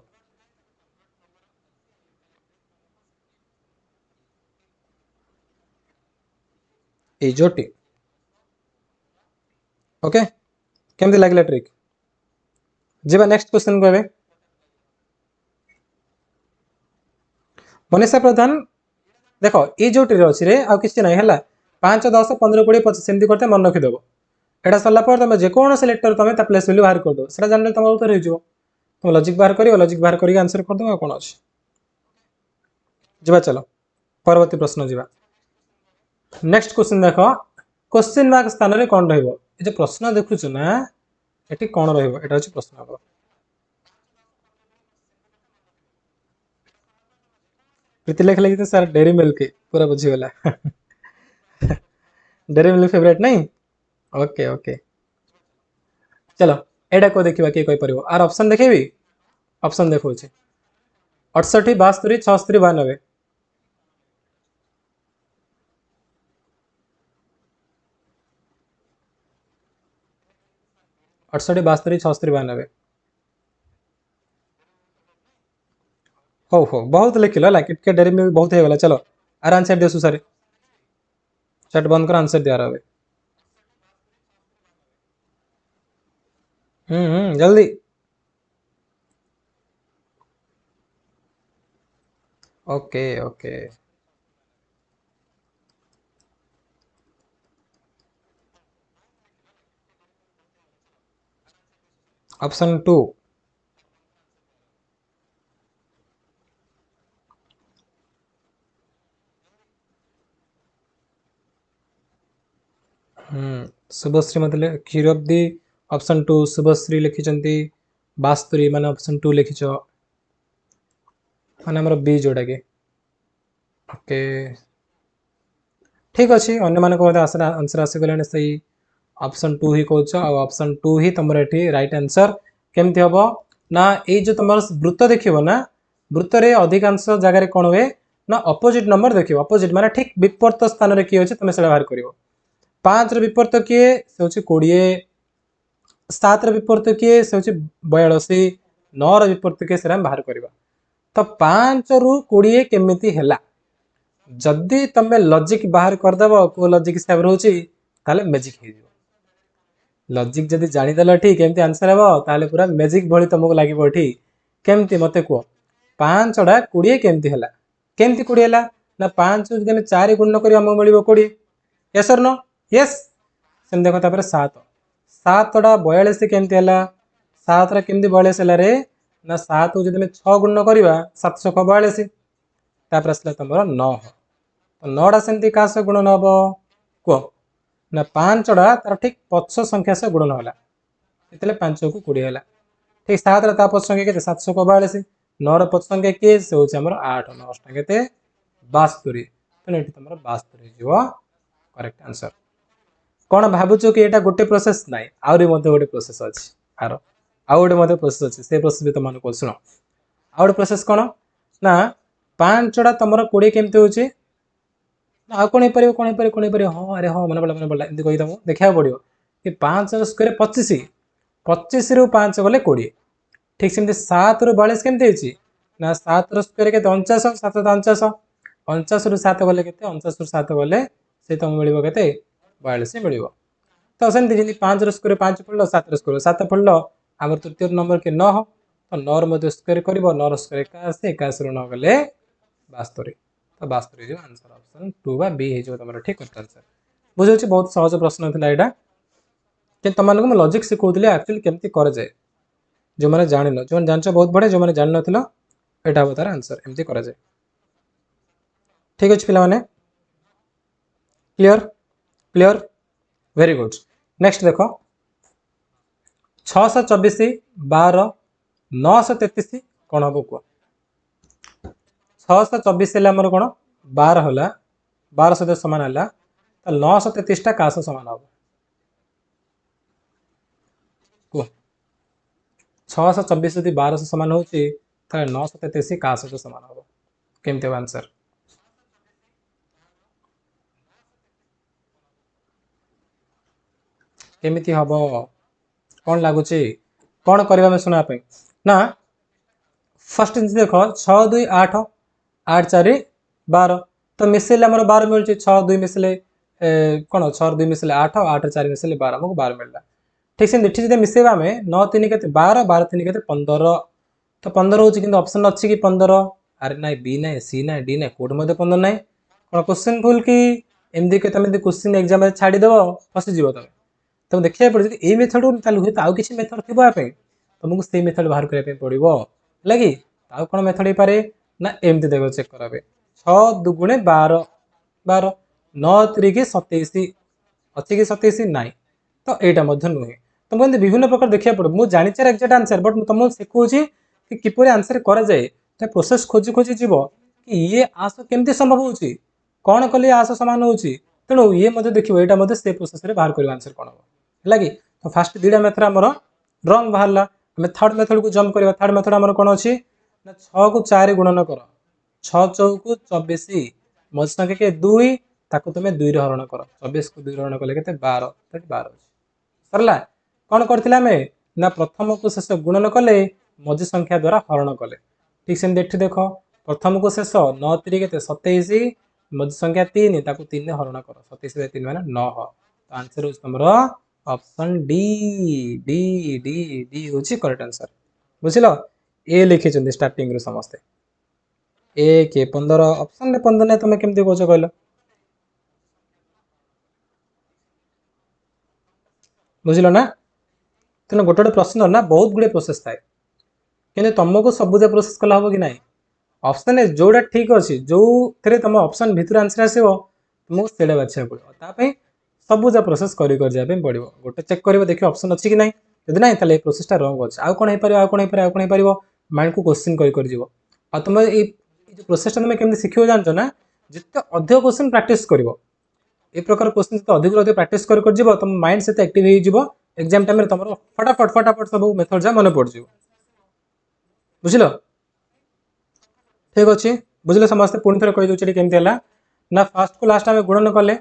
ଏଇ ଯୋଟି ଓକେ କେମିତି ଲାଗିଲା ଟ୍ରିକ୍ ଯିବା ନେକ୍ସଟ କ୍ୱେଶ୍ଚନ୍ କୁ ଏବେ ମନୀଷା ପ୍ରଧାନ ଦେଖ ଏଇ ଯୋଉଟିରେ ଅଛି ରେ ଆଉ କିଛି ନାହିଁ ହେଲା 5 10 15 20 25 ସେମିତି କରିତେ ମନେ ରଖିଦେବ এটা সরলা পর তুমি যেকোনসি লেটর তুমি তা প্লেস ভ্যালু বাহার করে দেব সেটা জানলে তোমার উত্তর হয়ে যাব তুমি লজিক বাহার করিও লজিক বাহার করি आंसर कर दो কোন আছে ଯିବା চলো পরবর্তী প্রশ্ন ଯିବା নেক্সট क्वेश्चन দেখো क्वेश्चन মার্ক স্থাନରେ কোন রহিব এই যে প্রশ্ন দেখুছো না এটি কোন রহিব এটা হচ্ছে প্রশ্ন হবে প্রীতি লেখ লাগি তো স্যার ডেরি মিল্ক পুরা বুঝি গলা ডেরি মিল্ক ফেভারিট নাই ओके ओके चलो एटा को देखिबा के कहि परिबो आर ऑप्शन देखेबी ऑप्शन देखो 68 72 76 92 68 72 76 92 हो बहुत लिखिल है किटके डेरी में बहुत हो गला चलो आर आंसर दियो सुसारे चैट बंद कर आंसर दिया रहा जल्दी ओके ओके ऑप्शन 2 शुभश्री मतलब क्षीरब्दी ऑप्शन 2 शुभश्री लिखिचंती बास्तुरी माने ऑप्शन 2 लिखिच माने हमर बी जोडा के ओके ठीक अछि अन्य माने को आंसर आसी गलाने सही ऑप्शन 2 ही कहछ आ ऑप्शन 2 ही तमर एठी राइट आंसर केमति हबो ना ए जो तमर वृत्त देखिबो ना वृत्त रे अधिकांश जगह रे कोन होए ना अपोजिट नंबर देखिबो अपोजिट माने ठीक विपरीत स्थान रे की होछ तमे सेला बाहर करिवो 5 रे विपरीत किए से होछ 20 7 रे विपरीत किए से होछ 82 9 रे विपरीत किए सेरा बाहर करबा तो 5 रु 20 केमिति हैला जदि तमे लॉजिक बाहर कर देबो को लॉजिक हिसाब रहउची ताले मैजिक हे जिवो लॉजिक जदि जानि देला ठीक केमति आंसर हेबो ताले पूरा मैजिक भली तमको लागिबो ठीक केमति मते को 5 टा 20 केमति हैला केमति 20 हैला ना 5 जदि हम 4 गुण करी हमको मिलिबो 20 यस और नो यस सेम देखो तापर 7 7 टा 42 केमति हैला 7 रा केमति 42 हैला रे ना 7 को जदि हम 6 गुण करिबा 742 तापर असला तमरो 9 तो 9 टा सेमति का से गुणन हबो को ना 5 टा तार ठीक पक्ष संख्या से गुणन होला इतले 5 को 20 हैला ठीक 7 रा ता पक्ष संख्या केते 742 9 रा पक्ष संख्या के से होचे हमर 8 9 टा केते 72 तो एठी तमरो 72 जीवो करेक्ट आंसर कोन भाबुचो कि एटा गोटे प्रोसेस नाही आउरी मध्ये गोटे प्रोसेस अछि आरो आ गोटे मध्ये प्रोसेस अछि से प्रोसेस भी तमन को सुनो आउ गोटे प्रोसेस कौन ना 5टा तुम 20 केमती हो आ कौन हो हाँ अरे हाँ मन पड़ा एमती कही तुमको देखा पड़ो कि 5 स्क्वायर 25 25 रु 5 गले 20 ठीक सेमती 7 रु 42 केमती ना 7 स्क्वायर के 49 7 49 49 रु 7 गले के 49 रु 7 गले से तुम मिल के 42 मिल तो सेमती जमी 5 स्क्वायर 5 पढ़ल 7 स्क्वायर 7 पढ़ल आम तृतीय नंबर के 9 तो 9 स्क्वायर कर 9 स्क्वायर 81 81 रु 9 गले 72 तो 72 जो आंसर ऑप्शन 2 बा बी हो तुम ठीक करेक्ट आंसर बुझे बहुत सहज प्रश्न था यहाँ कि तुमको मैं लॉजिक शिखौली एक्चुअली केमती करे जाए जो मैंने जान जो मैंने जान बहुत बढ़िया जो मैंने जान ना यहाँ हम तार आंसर एमती करे जाए ठीक अच्छे पे clear clear very good next देख 624 12 933 कौन हम कह 624 है कौन 12 है 12 सहित सामान है तो 933 क्या सामान हम कह 624 यदि 12 सामान हो 933 क्या सहित सामान हम केमती हम आंसर केमिति हम कौन लगुच कौन करवा शुणापी ना फर्स्ट जिन देख 6 2 8 8 4 12 तो मिसेले आम 12 मिलूँ 6 2 मिसले कौन 6 2 मिसले 8 8 4 मिसले 12 आमको 12 मिलला ठीक से जब मिसेबा आम 9 3 के 12 12 3 के 15 तो 15 हूँ कि ऑप्शन अच्छी कि 15 अरे ना बी ना सी ना डी ना कौट मत 15 ना कौन क्वेश्चन भूल कि एमती के तुम क्वेश्चन एग्जाम छाड़देव फसीज तुम तुम देखा पड़े ये मेथड हुए तो आउ कि मेथड थी आप तुमको से मेथड बाहर करने पड़ो लगे आउ कौन मेथड हो पारे ना एमती देख चेक करावे 6 2 12 12 9 3 27 अच्छी कि 27 ना तो यहाँ नुहे तुमको एमती विभिन्न प्रकार देखा पड़ो मुझे जानी एक्जाक्ट आंसर बट तुमको शिखाऊँ कि किपर आंसर कराए तो प्रोसेस खोजी खोजी जीव कि ये आस केमती संभव हो कौन कले आस सामान हो तेणु ये देखिए यहाँ से प्रोसेस बाहर कर आंसर कौन हम है कि तो फास्ट 2टा मेथड आमर रंग बाहर आम थर्ड मेथड को जम्प करवा थर्ड मेथड आमर कौन अच्छी ना 6 को 4 गुणन कर 6 चौक 24 मझ संख्या के 2 ताको तुम 2 हरण कर 24 को 2 हरण कले के 12 12 सरला कौन करथिला में ना प्रथम को शेष गुणन कले मझी संख्या द्वारा हरण कले ठीक से देखी देख प्रथम को शेष 9 3 के 27 मझी संख्या 3 ताको 3 हरण कर 27 3 माने 9 तो आंसर हो तुम option D D D D हूँ करेक्ट आंसर बुझल ए लिखी स्टार्टिंग समस्ते 1 15 ऑप्शन 15 ने तुम केमती कौच कहल बुझल ना तेना गोटे गोटे प्रश्न ना बहुत गुड़े प्रोसेस थाए कि तुमको सबुजा प्रोसेस कला हम कि ना ऑप्शन ए जोड़ा ठीक अच्छे जो थे तुम ऑप्शन भितर आंसर आसो तुमको से बाछा पड़ो सबुजा प्रोसेस कर पड़ो गोटे चेक कर देखिए ऑप्शन अच्छी कि ना जब ना तो प्रोसेसटा रंग अच्छे आउ कौन हो कौन हो माइंड को क्वेश्चन कर तुम ये प्रोसेसटा तुम केमती शिखिब जानच ना जिते अधिक क्वेश्चन प्रैक्टिस कर ए प्रकार क्वेश्चन जिते अधिक अधिक प्रैक्टिस कर तुम माइंड से एक्टिव हो एग्जाम टाइम तुम फटाफट फटाफट सब मेथड जा मन पड़ जाए बुझल ठीक अच्छे बुझे समस्ते पुणी थे कहीदे केमती है ना फास्ट को लास्ट आम गुणन कले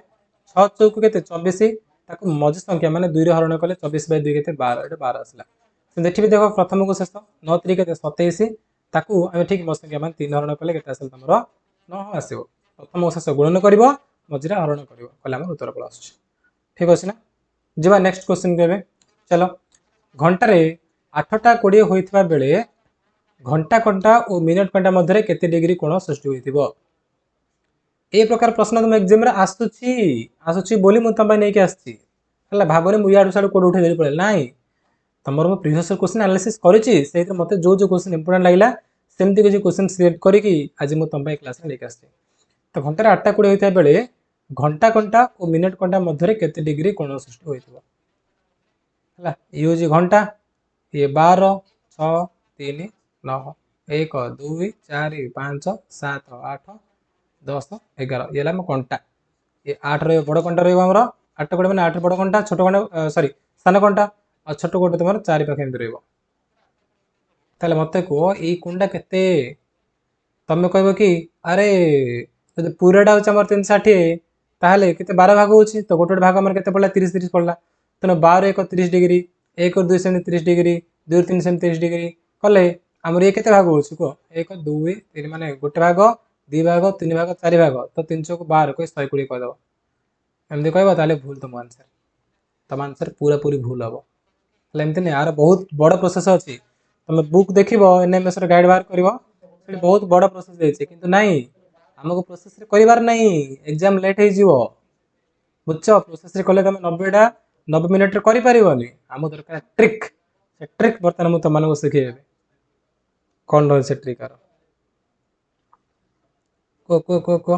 6 चौक के 24 ताको मझी संख्या माने 2 हरण कले 24 बाय 2 के 12 ये 12 आसला देखिए देख प्रथम को शेष 9 3 के 27 ताको आम ठीक मझी संख्या माने 3 हरण कले के तुम 9 आसो प्रथम को शेष गुणन कर मझीरा हरण कर उत्तर पल आस ठीक अच्छे ना जी नेक्स्ट क्वेश्चन के चलो घंटे 8टा 20 होता बेले घंटा घंटा और मिनिट घंटा मध्य केते डिग्री कोण सृष्टि होइथिबो ए प्रकार प्रश्न तुम एग्जाम आसुची बोली मुझे तुम नहीं आसी भावने मुझे याडू साडू कोड उठे पड़े ना तुम मो प्रीवियस क्वेश्चन एनालिसिस करी मत जो जो क्वेश्चन इंपोर्टेंट लगे सेमती किसी क्वेश्चन सिलेक्ट करके आज मुझे तुम क्लास में लेके आसी तो घंटे 8टा 20 होता बेले घंटा घंटा और मिनिट घंटा मध्य केते डिग्री कोण सृष्टि होइथिबो है ये हूँ घंटा ये 12 6 3 9 1 2 4 5 7 8 10 11 ये कंटा ये 8 बड़ कंटा रमर 8 गोटे मैंने 8 बड़ कंटा छोट कंटा सॉरी सान कंटा और छोट गोटे तुम 4 पाखे एमती रही ताले मते को ए कुंडा केते तमे कहबो कि अरे जदि पूराटा होचे हमर 360 ताहले केते 12 भाग होची तो गोटे भाग हमर केते पड़ला 30 30 पड़ला तने 12 1 30 डिग्री 1 और 2 सेम 30 डिग्री 2 और 3 सेम 30 डिग्री कले हमर ये केते भाग होची को 1 2 3 माने गोटे भाग 2 भाग 3 भाग 4 भाग तो 300 को 12 को 120 कह दबो एमदी कहबो ताले भूल तम आंसर पूरा पूरी भूल हबो ताले एमती नहीं यार बहुत बड़ प्रोसेस अछि तमे बुक देखिबो एनएमएस रे गाइड बाहर करिवो सेठी बहुत बड़ प्रोसेस देछि किंतु नहीं हमको प्रोसेस रे करिवार नहीं एग्जाम लेट हो जीवो बुझछ प्रोसेस रे कले तमे 90 मिनिट रे करि परिबोनी हमो दरकार ट्रिक से ट्रिक बर्तन मु तमन को सिखेबे कोन रह से ट्रिक आरो को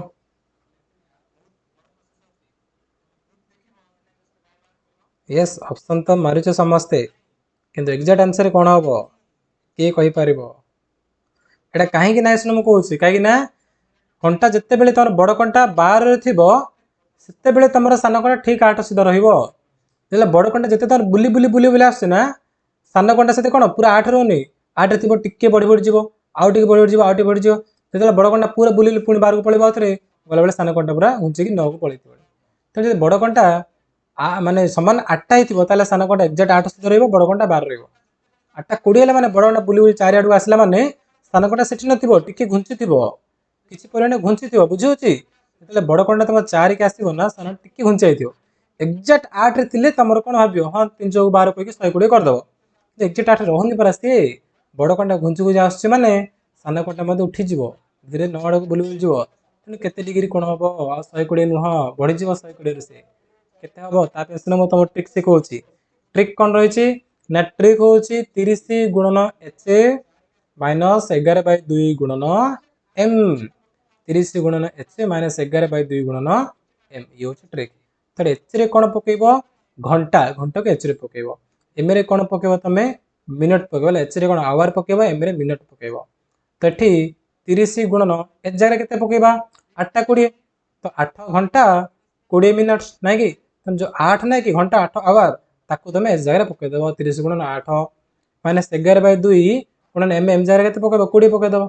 यस ऑप्शन तो मारिछ समस्ते किंतु एग्जैक्ट आंसर कोन हबो के कहि परिबो एटा काहे कि नाइ सुन मु कहूछि काहे कि ना कंटा जिते बेले तमर बड़ कंटा 12 रे थिबो सेते बेले तमर सान कंटा ठीक 8 सीधा रहिबो जेला बड़ कंटा जिते तमर बुली बुली बुली बुली आसे ना सान कंटा सेते कोन पूरा 8 रहनी 8 रे थिबो टिके बड़ी बड़ी जीवो आउ टिके बड़ी बड़ी जीवो आउ टिके बड़ी जीवो जेला बड़ कंटा पूरा बुली पुणी बाहर को पळेबो आथरे गला बेले सान कंटा पूरा घुंची कि 9 को पळेतिबो त जे बड़ कंटा माने समान 8टा हिथिबो ताले सान कंटा एग्जैक्ट 8 सीधा रहिबो बड़ कंटा 12 रहिबो 8टा 20 हेले माने बड़ कंटा बुली बुली चारि आडू आसला माने सान कंटा सेठी नथिबो टिके घुंची थिबो किसी परिमाण घुंची थी बुझे जो बड़ कंटा तुम 4 के आसो ना सान टी घुंचाई थी एक्जाक्ट 8 रे थिले तुम कौन भाव हाँ 300 12 कह 120 करदेव एक्जाक्ट 8 रहनी परा सी बड़ कंटा घुंची घुंची आस माने सान कंटा मत उठीज धीरे 9 आड़ को बुली बुली जीव तेणु केते डिग्री कौन हम 120 नुह बढ़ीज 120 से केते हम तापर मुझे तुम ट्रिक शिखाऊँ ट्रिक कौन रही ना ट्रिक हूँ 30 गुणन एच माइनस 11/2 गुणन एम 30 गुणन एच माइनस 11/2 गुणन एम ये हूँ ट्रिक तो एच रे कौन पकेब घंटा घंटा को एच रे पकेब एम रे कौन पकेब तुम मिनट पकेब एच रे कौन आवर पकेब एम रे मिनट पकेब तो ये 30 गुणन एच जगह के पकेबा 8टा 20 तो 8 घंटा 20 मिनट ना कि जो 8 ना कि घंटा 8 आवर ताको तुम एच जगह पकईदेव 30 गुणन 8 माइनस 11/2 गुणन एम एम जगह के पकेब 20 पकईदेव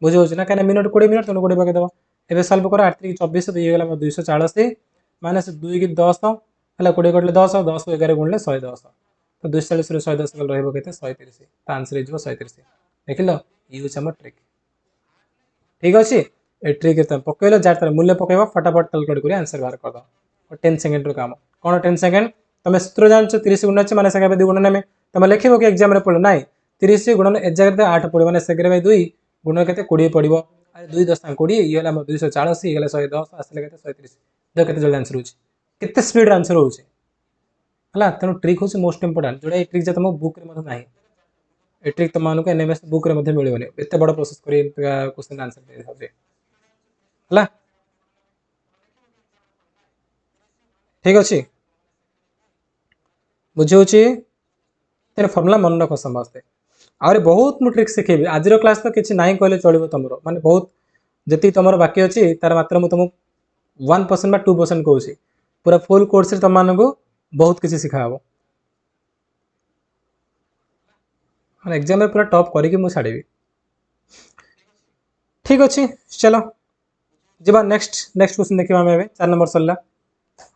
बुझे ना कहीं मिनट 20 मिनट तेणु 20 पकईदेव एवं सल्व कर 8 3 24 दुईगला 240 माइनस 2 की 10 है 20 कटे 10 10 11 गुणले 110 तो 240 110 गल रही है 130 तो आंसर हो 130 देख लो ये हूँ आम ट्रिक ठीक अच्छे ये ट्रिक तुम पकईल जार मूल्य पकईब फटाफट कैलकुलेट कर आंसर बाहर करद 10 सेकेंड काम कौन 10 सेकेंड तुम सूत्र जान 30 गुण अच्छे मैंने सेकेंड 2 गुण नेमे तुम लिख कि एक्जाम पढ़ो ना 30 गुणन ए जगह 8 पड़ो मैंने सेकेंड 2 गुण के 20 पड़ो अरे 2 10 20 ये 240 ये 110 आसले 130 देख के जल्दी आंसर होते स्पीड आंसर होगा तेणु ट्रिक हूँ मोस्ट इंपोर्टाट जोड़ा ट्रिक जो तुम बुक में ना ये ट्रिक तुम मानक एनएमएस बुक में मिलनी एत बड़ प्रोसेस कर क्वेश्चन आंसर है ठीक अच्छे बुझे तेरे फर्मुला मन रख समस्ते आरे बहुत मु ट्रिक शिखेबी आज क्लास तो किसी ना कहले चलो तुम माने बहुत जी तुम बाकी अच्छी तार मात्र मुझे तुमको 1% 2% कहूँ पूरा फुल कोर्स तुम मानक बहुत किसी शिखाब मैंने एग्जाम पूरा टॉप करके मुझे छाड़ी ठीक अच्छे चलो जी नेक्स्ट क्वेश्चन देखा आम 4 नंबर सरला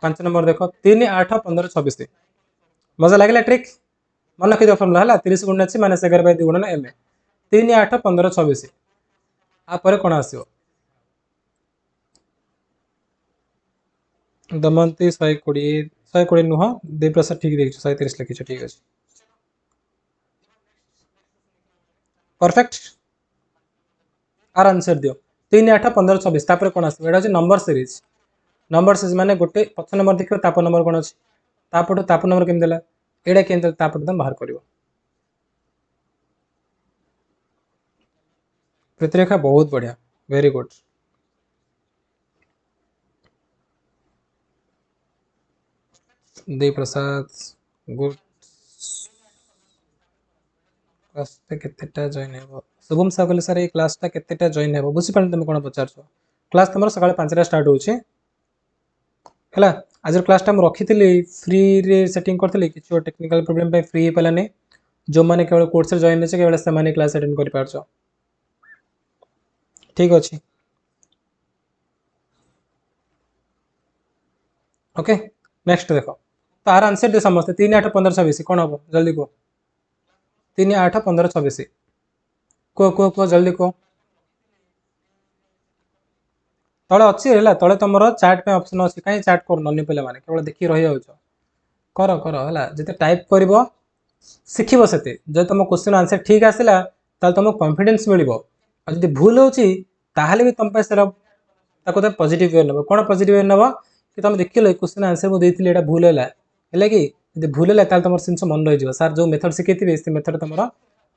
5 नंबर देख 3 8 15 26 मजा लगे ट्रिक मन रखिद फर्मुला है 30 गुण अच्छी माइनस 11/2 गुणन एम 3 8 15 26 आपर कौन आसो दमंती 120 नुह 2% ठीक देखिए 130 लिखी ठीक अच्छे परफेक्ट आर आंसर दियो 3 8 15 26 तापर कौन आसो एटा नंबर सीरीज माने गोटे पछ नंबर देखियो ताप नंबर कौन अच्छी तापटू ताप नंबर केमी देला एटा केमी तापटू तुम बाहर कर प्रतिरेखा बहुत बढ़िया very good Dev Prasad good class केतेटा join हेबो शुभम सा कहले सर ए क्लासटा केतेटा जॉइन हेबो बुझी पानी तुम कोन पचारछो क्लास तुम सकाळ 5टा स्टार्ट होउछे हला आज क्लासटा हम रखी फ्री रे सेटिंग करथिली किछो टेक्निकल प्रॉब्लम पे फ्री हे पलाने जो मैंने केवल कोर्स जॉइन होचे केवल से क्लास अटेंड कर पारछ ठीक अच्छे ओके नेक्स्ट देख तार आंसर दे समस्ते 3 8 15 26 कौन हम जल्दी कह 3 8 15 26 कह जल्दी कह तले अच्छी है तले तुम चाट पे ऑप्शन अच्छी कहीं चाट कर ननी पे केवल देखिए रही जाऊच कर कर है जिते टाइप कर शिखब से जब तुम क्वेश्चन आंसर ठीक आसला तुमको कॉन्फिडेंस मिल जब भूल होती भी तुम तुम पॉजिटिव वे नब कौन पॉजिटिव वे नब कि तुम देख लो क्वेश्चन आंसर मुझे ये भूल है कि जब भूल है तुम जिन मन रही सार जो मेथड शिखी से मेथड तुम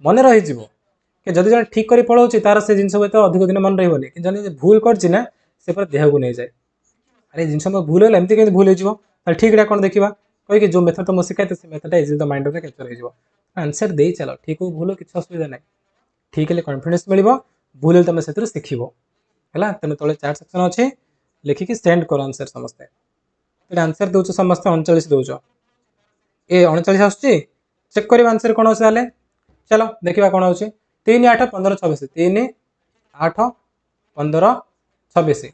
मन रही कि जब जन ठीक कर पलाऊँ तार से जिन तो अधिक दिन मन रही कि जन भूल करना से पूरा देह को नहीं जाए अरे जिन भूल है एमती कहीं भूल हो ठीक है कौन देखा कहीं जो मेथड तुम शिखाई से मेथड इजिली तो माइंड में कैप्चर हो आंसर दे चलो ठीक हो भूल किसी असुविधा ना ठीक है कॉन्फिडेंस मिल भूल तुम से शिखब है तेना तले चार्ट सेक्शन अच्छे लिखिकी सेंड कर आंसर समस्ते आंसर दौच समस्ते 39 दौच ए 39 आसुची चेक कर आंसर कौन अच्छे चलो देखा कौन हो 3 8 15 26 3 8 15 26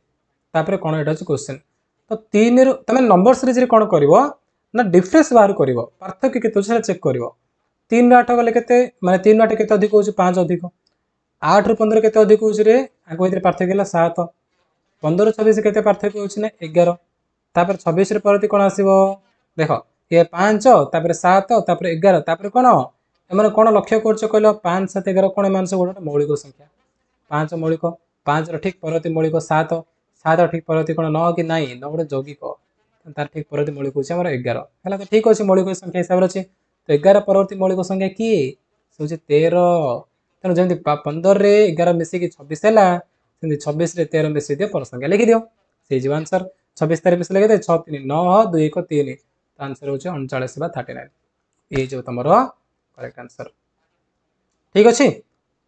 तापर कौन यहाँ अच्छे क्वेश्चन तो 3 रु तुम नंबर सीरीज कौन कर ना डिफरेन्स बाहर कर पार्थक्य के चेक कर 3 8 गले के माने 3 8 के अधिक हो 5 अधिक 8 रु 15 के अधिक हो आगे पार्थक्य 7 15 26 के पार्थक्य हो 11 तापर 26 परती कौन आसो देख ये 5 तापर 7 तापर 11 तापर कौन एम कौन लक्ष्य कर कहल 5 7 11 कौन एम सब गोटे मौलिक संख्या 5 मौलिक 5 ठीक परती मौलिक 7 7 ठीक परती कौन 9 कि नाई 9 गोटे यौगिक तार ठीक परती मौलिक हूँ 11 है तो ठीक अच्छे मौलिक संख्या हिसाब से अच्छे तो 11 परवर्ती मौलिक संख्या किए से 13 तेणु जमी 15 रे 11 मिसिकी 26 है 26 रे 13 मिसई दियो पर संख्या लिखि दियो से आंसर 26 तारीख मिस लगे 6 3 9 2 1 3 आंसर हो 39 39 ये जो तुम करेक्ट आंसर ठीक अच्छे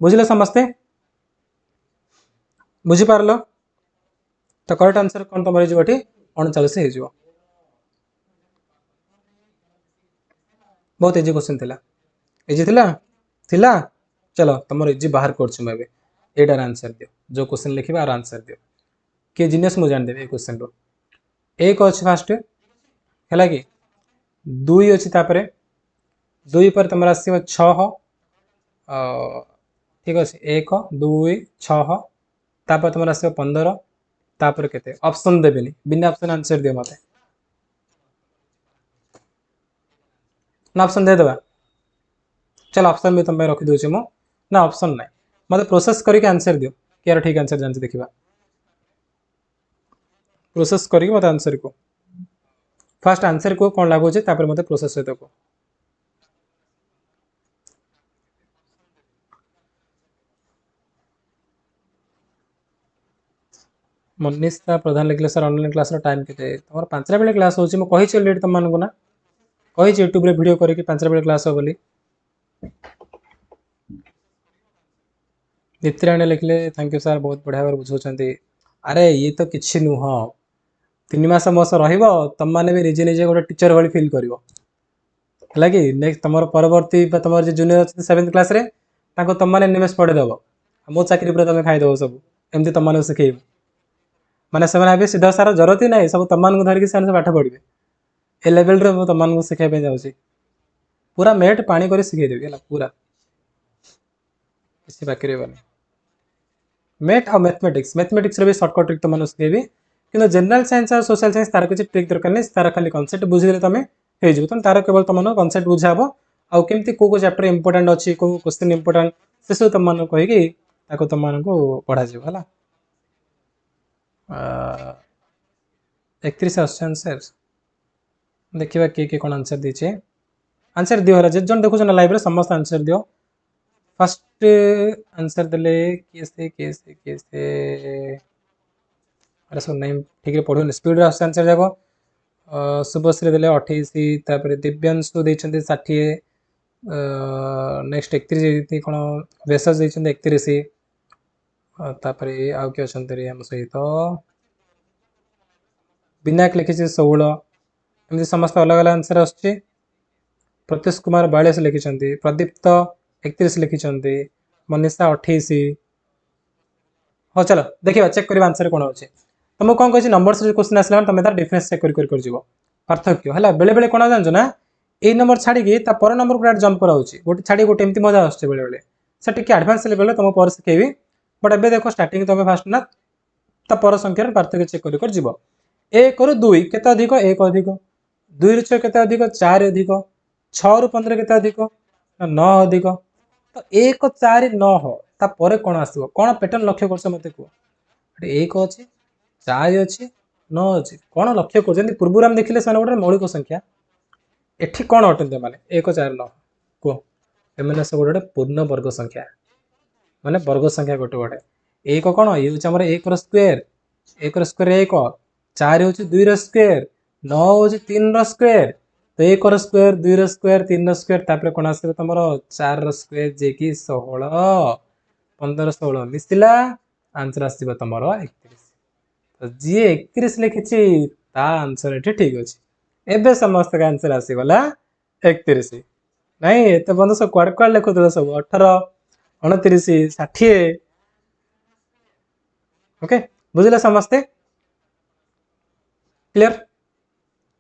बुझे समस्ते बुझीपार तो करेक्ट आंसर कौन तुम ये 39 हो बहुत इजी क्वेश्चन थिला इजी थिला चलो तुम इजी बाहर कर आंसर दियो जो क्वेश्चन लिखा आर आंसर दियो किए जीनियस मुझे जानदेवी ये क्वेश्चन रो एक अच्छे फास्ट है कि 2 अच्छी तापर 2 पर तुम आसो 6 ठीक अच्छे 1 2 6 तापर तुम आसो 15 तापर के ऑप्शन देवी बिना ऑप्शन आंसर दियो मत ना ऑप्शन दे देवा चल ऑप्शन भी तुम रखी दूसरी मु ना ऑप्शन ना मत प्रोसेस करके आंसर दियो कि यार ठीक आंसर जानते देखा प्रोसेस करके मत आंसर को फास्ट आंसर को कौन लगुच मत प्रोसेस सहित को मनीषा प्रधान लिखले सर ऑनलाइन क्लास टाइम के तुम 5टा बेले क्लास होची मु कहि ऑलरेडी तुम मानक ना कहि यूट्यूब रे वीडियो करके 5टा बेले क्लास हो बोली दीप्तिराणी लिखले थैंक यू सर बहुत बढ़िया भाव बुझाऊँ अरे ये तो किसी नुह 3 मास मो सह तुम मैंने भी निजे निजे गोटे टीचर भाई फिल कर कि नेक्स्ट तुम परवर्ती तुम जो जूनियर अच्छे 7th क्लास रे तुम मैंने निमेष पढ़ेदेव मो चाकरी पर तुम खाईदेव सब एमती तुम शिखेब मैंने से सीधा सारा जरूरत ही ना सब तुम धरिकी से पाठ पढ़े ए लेवल रे तुम शिखाई जाऊँगी पूरा मेट पानी कर शिखेदेवी है पूरा किसी बाकी रही मेट आ मैथमेटिक्स भी सर्टकट ट्रिक तुम शिखेबी कि जनरल साइंस और सोशल साइंस तार किसी ट्रिक दरकार नहीं तार खाली कनसेप्ट बुझे तुम हो तुम तार केवल तुम कनसेप्ट बुझाब आउ केमती को चैप्टर इंपोर्टेंट अच्छी को क्वेश्चन इंपोर्टेंट से सब तुम कहीकि तुमको पढ़ा है 31 आंसर देखा किए किए कौन आंसर दीचे आंसर दियो है जन देखुच ना लाइव समस्त आंसर दियो फर्स्ट आंसर देले किए अरे सब नहीं ठीक है पढ़ो स्पीड आंसर जाक शुभश्री देले 28 दिव्यांशु देते 60 नेक्स्ट 31 कौन वेसज देते 31 आउ किए अच्छा आम सहित विनायक लिखी 16 एमती समस्त अलग अलग आंसर आस प्रत्युष कुमार 42 लिखिं, प्रदीप्त 31 लिखिं, मनीषा 28। हाँ चलो देखिए चेक करवा आंसर कौन अच्छे तुमको कौन कही नंबर क्वेश्चन आसला तुम तार डिफरेन्स चेक कर पार्थक्य है बेले बेले कौन जान ना ये नंबर छाड़ी पर नंबर को जंप कराऊँगी गोटे छाड़ी गोटे एमती मजा आसे बेले बेले से टी आडभांस लेवल तुम पर शिखेबी बट ए देखो स्टार्टिंग तुम फास्ट ना पर संख्यार पार्थक्य चेक कर जीव 1 रु 2 केते अधिक 1 अधिक 2 रु 6 केते अधिक 4 अधिक 6 रु 15 केते अधिक 9 अधिक तो 1 4 9 तापर कौन आसो कौन पैटर्न लक्ष्य कर मत कह 1 अच्छे 4 अच्छे 9 अच्छे कौन लक्ष्य कर पूर्व आम देखिले से गोटे मौलिक संख्या एठी कौन अटंते माने 1 4 9 कह एम सब गोटे पूर्ण वर्ग संख्या माने वर्ग संख्या गोटे गोटे 1 कौन ये हूँ 1 स्क्वायर 1 स्क्वायर 1 4 हूँ 2 स्क्वायर 9 हूँ 3 स्क्वायर तो 1 स्क्वायर 2 स्क्वायर 3 स्क्वायर तापर कौन आस तुम 4 स्क्वायर जे कि 16 15 16 मिसला आंसर आसो तुम 31 तो जी 31 लिखी आंसर ये ठीक अच्छे एबे समस्त का आंसर आसीगला 31 नहीं एत बंद सब कुआड़ कुआड़ लिखुद सब 18 29 60 ओके बुझे समस्ते क्लियर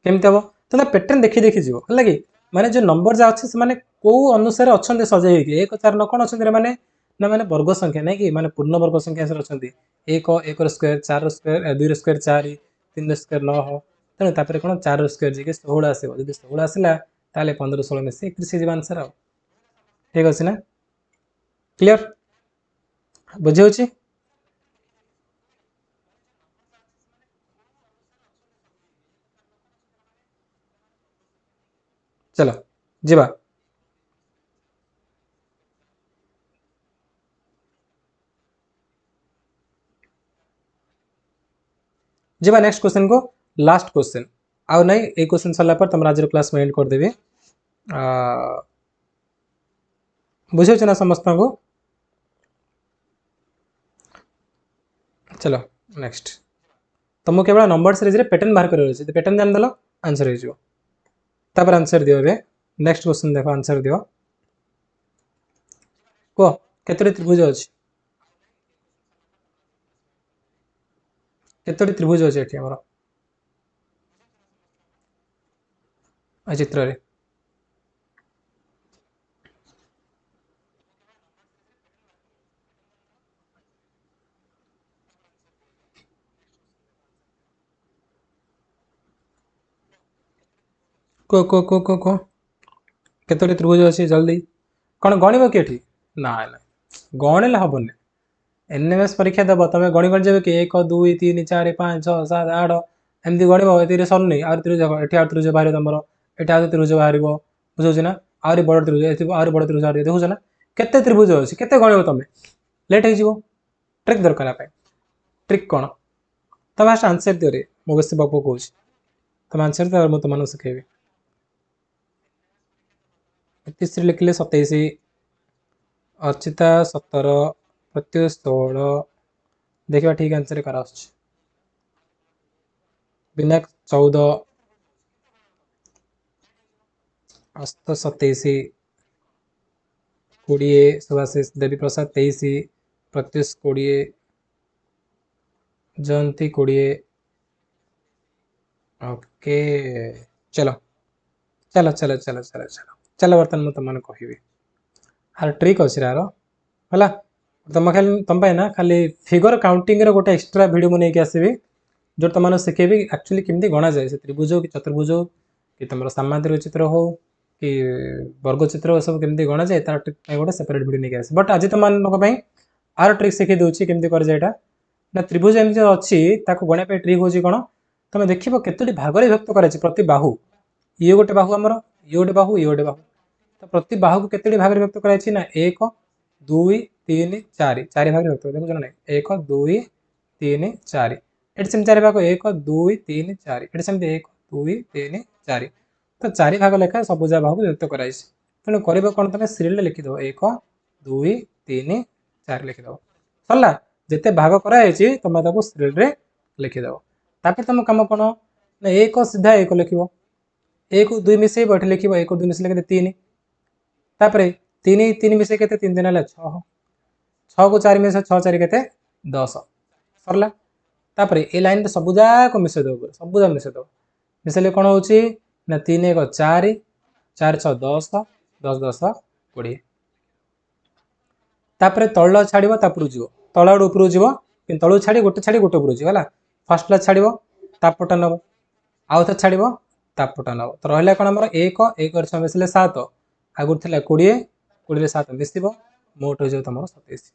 केमती हम तो पैटर्न देखी देखी जीव है कि माने जो नंबर जहाँ अच्छे से कौ अनुसार अच्छा सजाई 1 4 9 कौन अच्छा मैंने ना मैंने वर्ग संख्या नहीं कि माने पूर्ण वर्ग संख्या अच्छा 1 स्क्वायर 4 स्क्वायर 2 स्क्वायर 4 3 स्क्वायर 9 तेणु तापर कौन 4 स्क्वायर जी 16 आसो जब 16 आसला 15 16 मिसे 31 आंसर आ ठीक अच्छे ना क्लियर बुझे चलो जीवा जीवा नेक्स्ट क्वेश्चन को लास्ट क्वेश्चन आउ नहीं ये क्वेश्चन सरला पर तुम आज क्लास में एंड कर देबे बुझे ना समस्त को चलो नेक्स्ट तुमको केवल नंबर सीरीज रे पैटर्न बाहर कर पैटर्न जान देलो आंसर हो तापर आंसर दियो बे नेक्स्ट क्वेश्चन देखो आंसर दियो को केतोटी त्रिभुज अछि केतोटी त्रिभुज अछि एठी हमर आ चित्र रे को केतोटी त्रिभुज अछि जल्दी कौन गणिब कि एठी ना ना गणिले हबने एनएमएस परीक्षा देव तुम गणी गणी जब कि 1 2 3 4 5 6 7 8 एमती गणिब ये सरनी आ त्रिभुज एटी आ त्रिभुज बाहर तुम एटी आ त्रिभुज बाहर बुझे ना आहरी बड़ त्रिभुज आहरी बड़ त्रिभुज बाहर देखुच ना केते त्रिभुज अच्छी केते गणिब तुम लेट हो ट्रिक दरकार ट्रिक कौन तुम फास्ट आंसर दियो रे मो बेस बापू कौन तुम आंसर दियो मुझे तुम शिखेबी 31 लिखिले 27 अर्चिता 17 प्रत्युष 16 देखा ठीक आंसर कर विनायक 14 अस्त 27 20 सुभाषिष देवी प्रसाद 23 प्रत्युष 20 जयंती 20 ओके चलो चलो चलो चलो चलो चलो चलो बर्तमान मुझे तुमने कहबी आर ट्रिक अच्छी यार है तुम खाली तुम ना खाली फिगर काउंटिंग रे गोटे एक्स्ट्रा वीडियो मुझे नहीं आसबि जो तुमने शिखेबी एक्चुअली केमती गणा जाए से त्रिभुज हो कि चतुर्भुज हो कि तुम सामांतर चित्र हो कि वर्ग चित्र सब केमती गणा जाए तार ट्रिक गोटे सेपरेट वीडियो नहीं आस बट आज तुम आर ट्रिक शिखे दूसरी केमती कर जाए ना त्रिभुज एमती अच्छी गणा ट्रिक हूँ कौन तुम देख केतोटी भाग विभक्त कर प्रति बाहु ये गोटे बाहु आमर ये गोटे बाहु ये गोटे बाहु तो प्रति बाहु को केतोटी भाग विभक्त कर 1 2 3 4 4 भाग विभक्त देखो ना 1 2 3 4 एट सेम 4 भाग 1 2 3 4 एट सेम 1 2 3 4 तो 4 भाग लेखा सबुजा भाग विभक्त कर तेणु कर कौन तुम सीरियल लिखिद 1 2 3 4 लिखिद सरला जिते भाग कराई तुम सीरियल लिखिद तापर तुम कम कौन ना 1 सीधा 1 लिख एक को 2 मिसेइब एठी लिखिबो 1 को 2 मिसेइले केते 3 तापरे 3 3 मिसेइ केते 3 दिन हला 6 6 को 4 मिसेइ 6 4 केते 10 सरला तापरे ए लाइन रे सबुजा को मिसेइ दो सबुजा मिसेइ दो मिसेइले कोन होची ना 3 1 4 4 6 10 10 10 20 तापरे तळ छाड़िबो तापरु जीवो तळ आड़ उपरु जीवो कि तळु छाड़ी गोटे उपरु जीवो हला फर्स्ट ला छाड़िबो तापटा नबो आउ थ छाड़िबो तापटा नबो तो रहला कोन हमर 1 1 और 6 मिसले 7 आगुर थिला 20 20 रे 7 मिसिबो मोट हो जाउ तमरो 27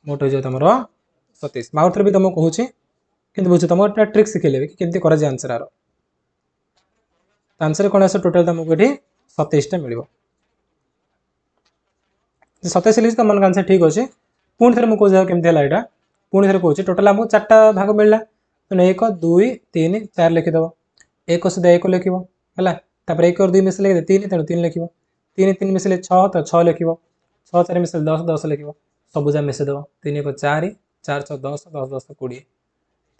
मोट हो जाउ तमरो 27 माउथ रे भी तमो कहूची किंतु बुझ तमो एक ट्रिक सिखेले कि केमती करा जे आंसर आरो आंसर कोन आसे टोटल तमको एठी 27 टा मिलिबो 27 लिखि तमन आंसर ठीक अछि पुणी थरे मु को जाउ केमती हला एटा पुणी थरे कहूची टोटल हमको 4टा भाग मिलला तो 1 2 3 4 लिखि दबो 1 सुधा 1 लिखिबो हला तापर 1 और 2 मिसले 3 तेणु 3 लिखिबो 3 3 मिसले 6 तो 6 लिखिबो 6 4 मिसले 10 10 लिखिबो सबुजा मिसे दबो 3 1 4 4 6 10 10 10 20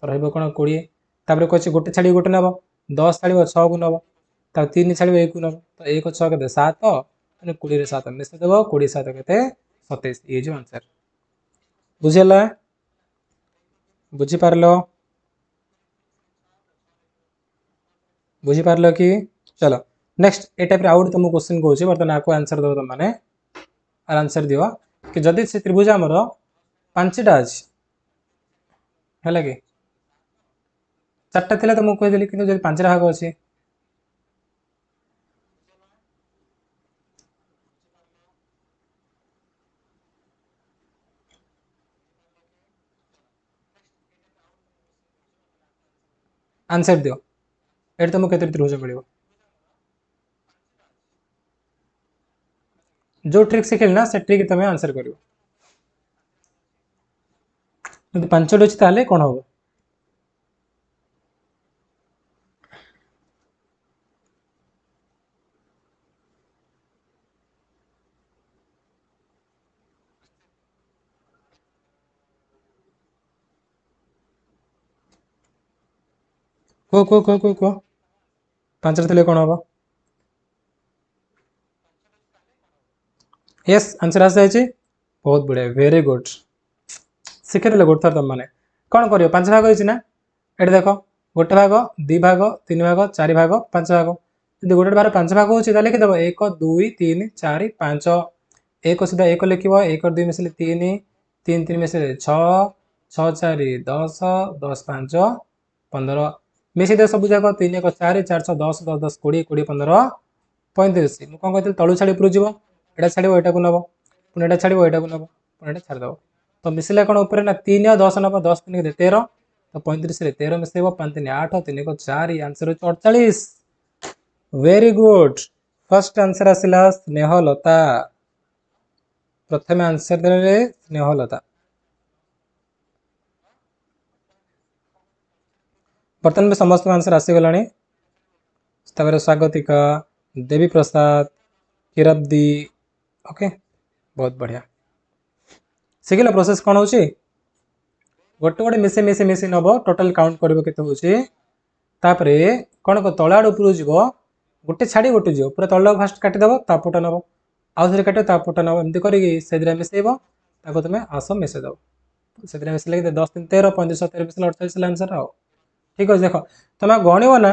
तो रहइबो कोन 20 तापर कहछि गोटे छाडी गोटे नबो 10 छाडीबो 6 को नबो तापर 3 छाडीबो 1 को नबो तो 1 6 केते 7 माने 20 रे 7 मिसे दबो 20 7 केते 27 ये जो आंसर बुझिला बुझी पारलो बुझी पारलो कि चलो नेक्स्ट ए टाइप रे आउट तुम क्वेश्चन कहूची बर्तन आको आंसर दबो त माने आर आंसर दियो कि जदि से त्रिभुज हमर पांचटा अछि हैला कि चारटा थिला त मु कहि देली किंतु जदि पांचटा भाग अछि आंसर दियो एट तुमको केते त्रिभुज मिलिबो जो ट्रिक सिखेल ना से ट्रिक तमे आंसर करियो यदि पांचटा अछि ताले कोन होबो को पांचटा थिले कोन होबो यस आंसर आ जायछि बहुत बढ़िया वेरी गुड शिखे देले गुड थर तुम माने कोन करियो पांच भाग होइछि ना एटे देखो गोटे भाग दि भाग तीन भाग चार भाग पांच भाग यदि गोटे बार पांच भाग होछि ताले लिखि दबो 1 2 3 4 5 1 सीधा 1 लिखिबो 1 और 2 मिसले 3 3 3 मिसले 6 6 4 10 10 5 15 मिसी दे सब जाक 3 1 4 4 6 10 10 10 20 20 15 35 मु कोन कहते तळु छाडी पुरु जीवो एटा छाडिबो एटा को नबो पुनी एटा छाडिबो एटा को नबो पुनी एटा छाडी दबो तो मिसले कोन ऊपर ना 3 और 10 नबो 10 3 के 13 तो 35 रे 13 मिसेबो 5 3 8 3 को 4 answer 48 very good first answer आसिला स्नेहलता प्रथम आंसर देले स्नेहलता बर्तन में समस्त आंसर आसी गलानी तबरे स्वागतिका देवी प्रसाद किरब्दी ओके बहुत बढ़िया सिखिला प्रोसेस कोन होची गोटे गोटे मिसे मिसे मिसे नबो टोटल काउंट करबो केते होची तापरे कोन को तळाड उपरु जीवो गोटे छाडी गोटे जीवो पूरा तळ फास्ट काटि दबो तापोटा नबो आउ थरे काटो तापोटा नबो एमती करिकी सेदरा मिसेबो ताको तमे आसो मिसे दबो सेदरा मिसले 10 3 13 35 17 मिसले 48 आंसर आओ ठीक अछि देखो तमे गणिबो ना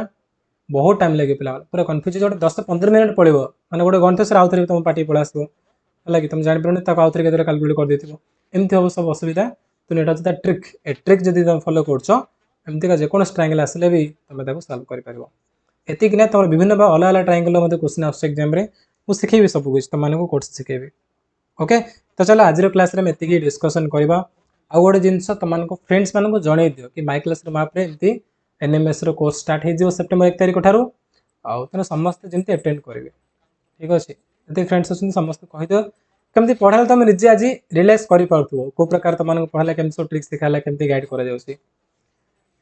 बहुत टाइम लागे पिला पूरा कंफ्यूज जोटे 10 15 मिनिट पळिबो माने गोटे गणित सर आउ थरे तम पाटी पळा आसबो हला कि तुम जानि परने ताको आउ थरे केते कैलकुलेट कर देथिबो एमती हो सब असुविधा तो एटा जता ट्रिक ए ट्रिक जदी तुम फॉलो करछो एमती का जे कोन ट्रायंगल आसले भी तमे ताको सॉल्व कर परबो एति कि ना तमर विभिन्न अलग अलग ट्रायंगल मते क्वेश्चन आसे एग्जाम रे मु सिखेबी सब कुछ तुम माने को कोर्स सिखेबी ओके तो चलो आज रो क्लास रे हम एति की डिस्कशन करबा आ गोटे जिंस तुम को फ्रेंड्स मान को जणै दियो कि माय क्लास रो मैप रे एमती एनएमएस रो कोर्स स्टार्ट हे जिवो सेप्टेम्बर 1 तारिख ठारू आ तने समस्त जिंते अटेंड करबे ठीक अछि एति फ्रेंड्स अछन समस्त कहि दियो केमती पढाल तुम निजे आज रियलाइज करि पारथुओ को प्रकार तुम को पढाला केम सो ट्रिक्स सिखाला केमती गाइड करा जाउसी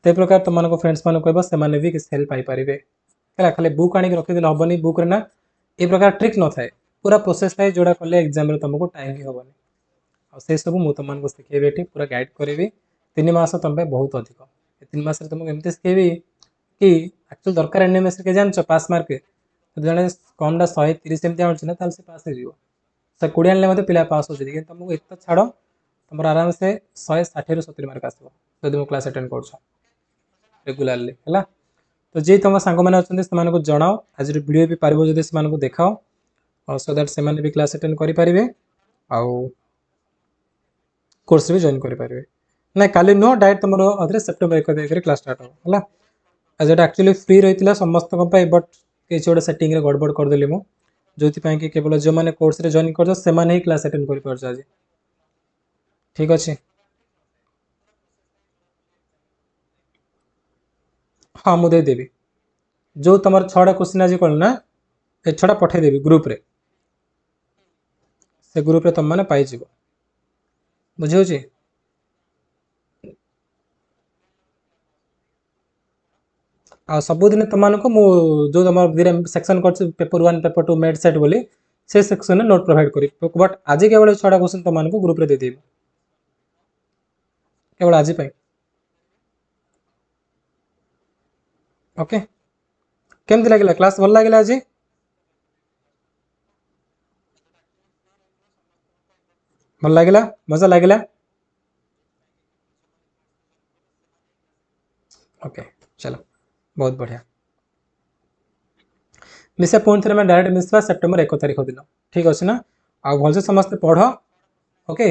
ते प्रकार तुम को फ्रेंड्स मान कहबो से माने भी किस हेल्प पाई परिबे कला खाली बुक आनी रखि देले हबनी बुक रे ना ए प्रकार ट्रिक न थाए पूरा प्रोसेस थाए जोडा करले एग्जाम रे तुमको टाइम ही हबनी आ से सब मु तुम को सिखेबे एठी पूरा गाइड करबी 3 मास तुम पे बहुत अधिक 3 मास रे तुमको एमती सिखेबी कि एक्चुअली दरकार एनएमएस के जान पास मार्क जड़े कमटा 130 एमती आनी ना से पास हो 120 आने मत पिला पास हो तुमको एत छाड़ तुम आराम से 160 ରୁ 70 मार्क आसो जब मो क्लास अटेंड कर रेगुलारली है। तो जी तुम सांग मैंने अच्छा से जनाओ आज वीडियो भी पार जब से देखाओ सो दैट से भी क्लास अटेंड करेंगे आउ कोर्स भी जॉइन करेंगे ना काली नुह डायरेक्ट तुम अरे सेप्टेम्बर 1 तारिख क्लास स्टार्ट हो आज ये एक्चुअली फ्री रही है समस्त बट किसी गोटे सेटिंग गड़बड़ करदेली मुझे जो कि केवल जो मैंने कोर्स रे जॉइन कर ही क्लास अटेंड कर पार्छ आज ठीक अच्छे। हाँ मुझे देदेवी जो तुम 6टा क्वेश्चन आज कल ना ए 6टा पठेदेवी ग्रुप रे से ग्रुप रे तुम मैंने पाइज बुझे आ सबुदिन तुमको जो तुम सेक्शन कर पेपर 1 पेपर 2 मेड सेट बोली से सेक्शन में नोट प्रोवाइड करी बट आज केवल 6टा क्वेश्चन तुमको ग्रुप रे देदेवी केवल आज ओके केमती लगे क्लास भल लगे आज भल लगे मजा लगे ओके चलो बहुत बढ़िया मिसा पुणी थे मैं डायरेक्ट मिसवा सेप्टेम्बर 1 तारिख दिन ठीक अच्छे ना आ भलसे समस्ते पढ़ ओके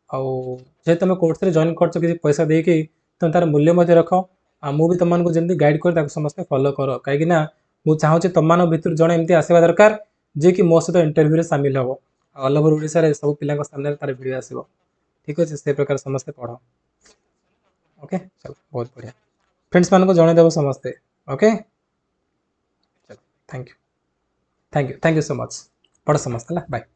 आउ जे तुम कोर्स जॉइन कर किसी पैसा देकी तुम तार मूल्य रख आ मुझे तुमको जमी गाइड कर समस्ते फॉलो कर कहीं मुझे चाहूँ तुम भर जड़े एमती आसवा दरकार जे कि मो सहित इंटरव्यू सामिल हम ऑल ओवर ओडिशा रे सब पिला सामने तार वीडियो आसो ठीक अच्छे से प्रकार समस्ते पढ़ ओके चलो बहुत बढ़िया फ्रेंड्स मान को जनईदेव समस्ते ओके चलो थैंक यू सो मच पढ़ समस्ते बाय।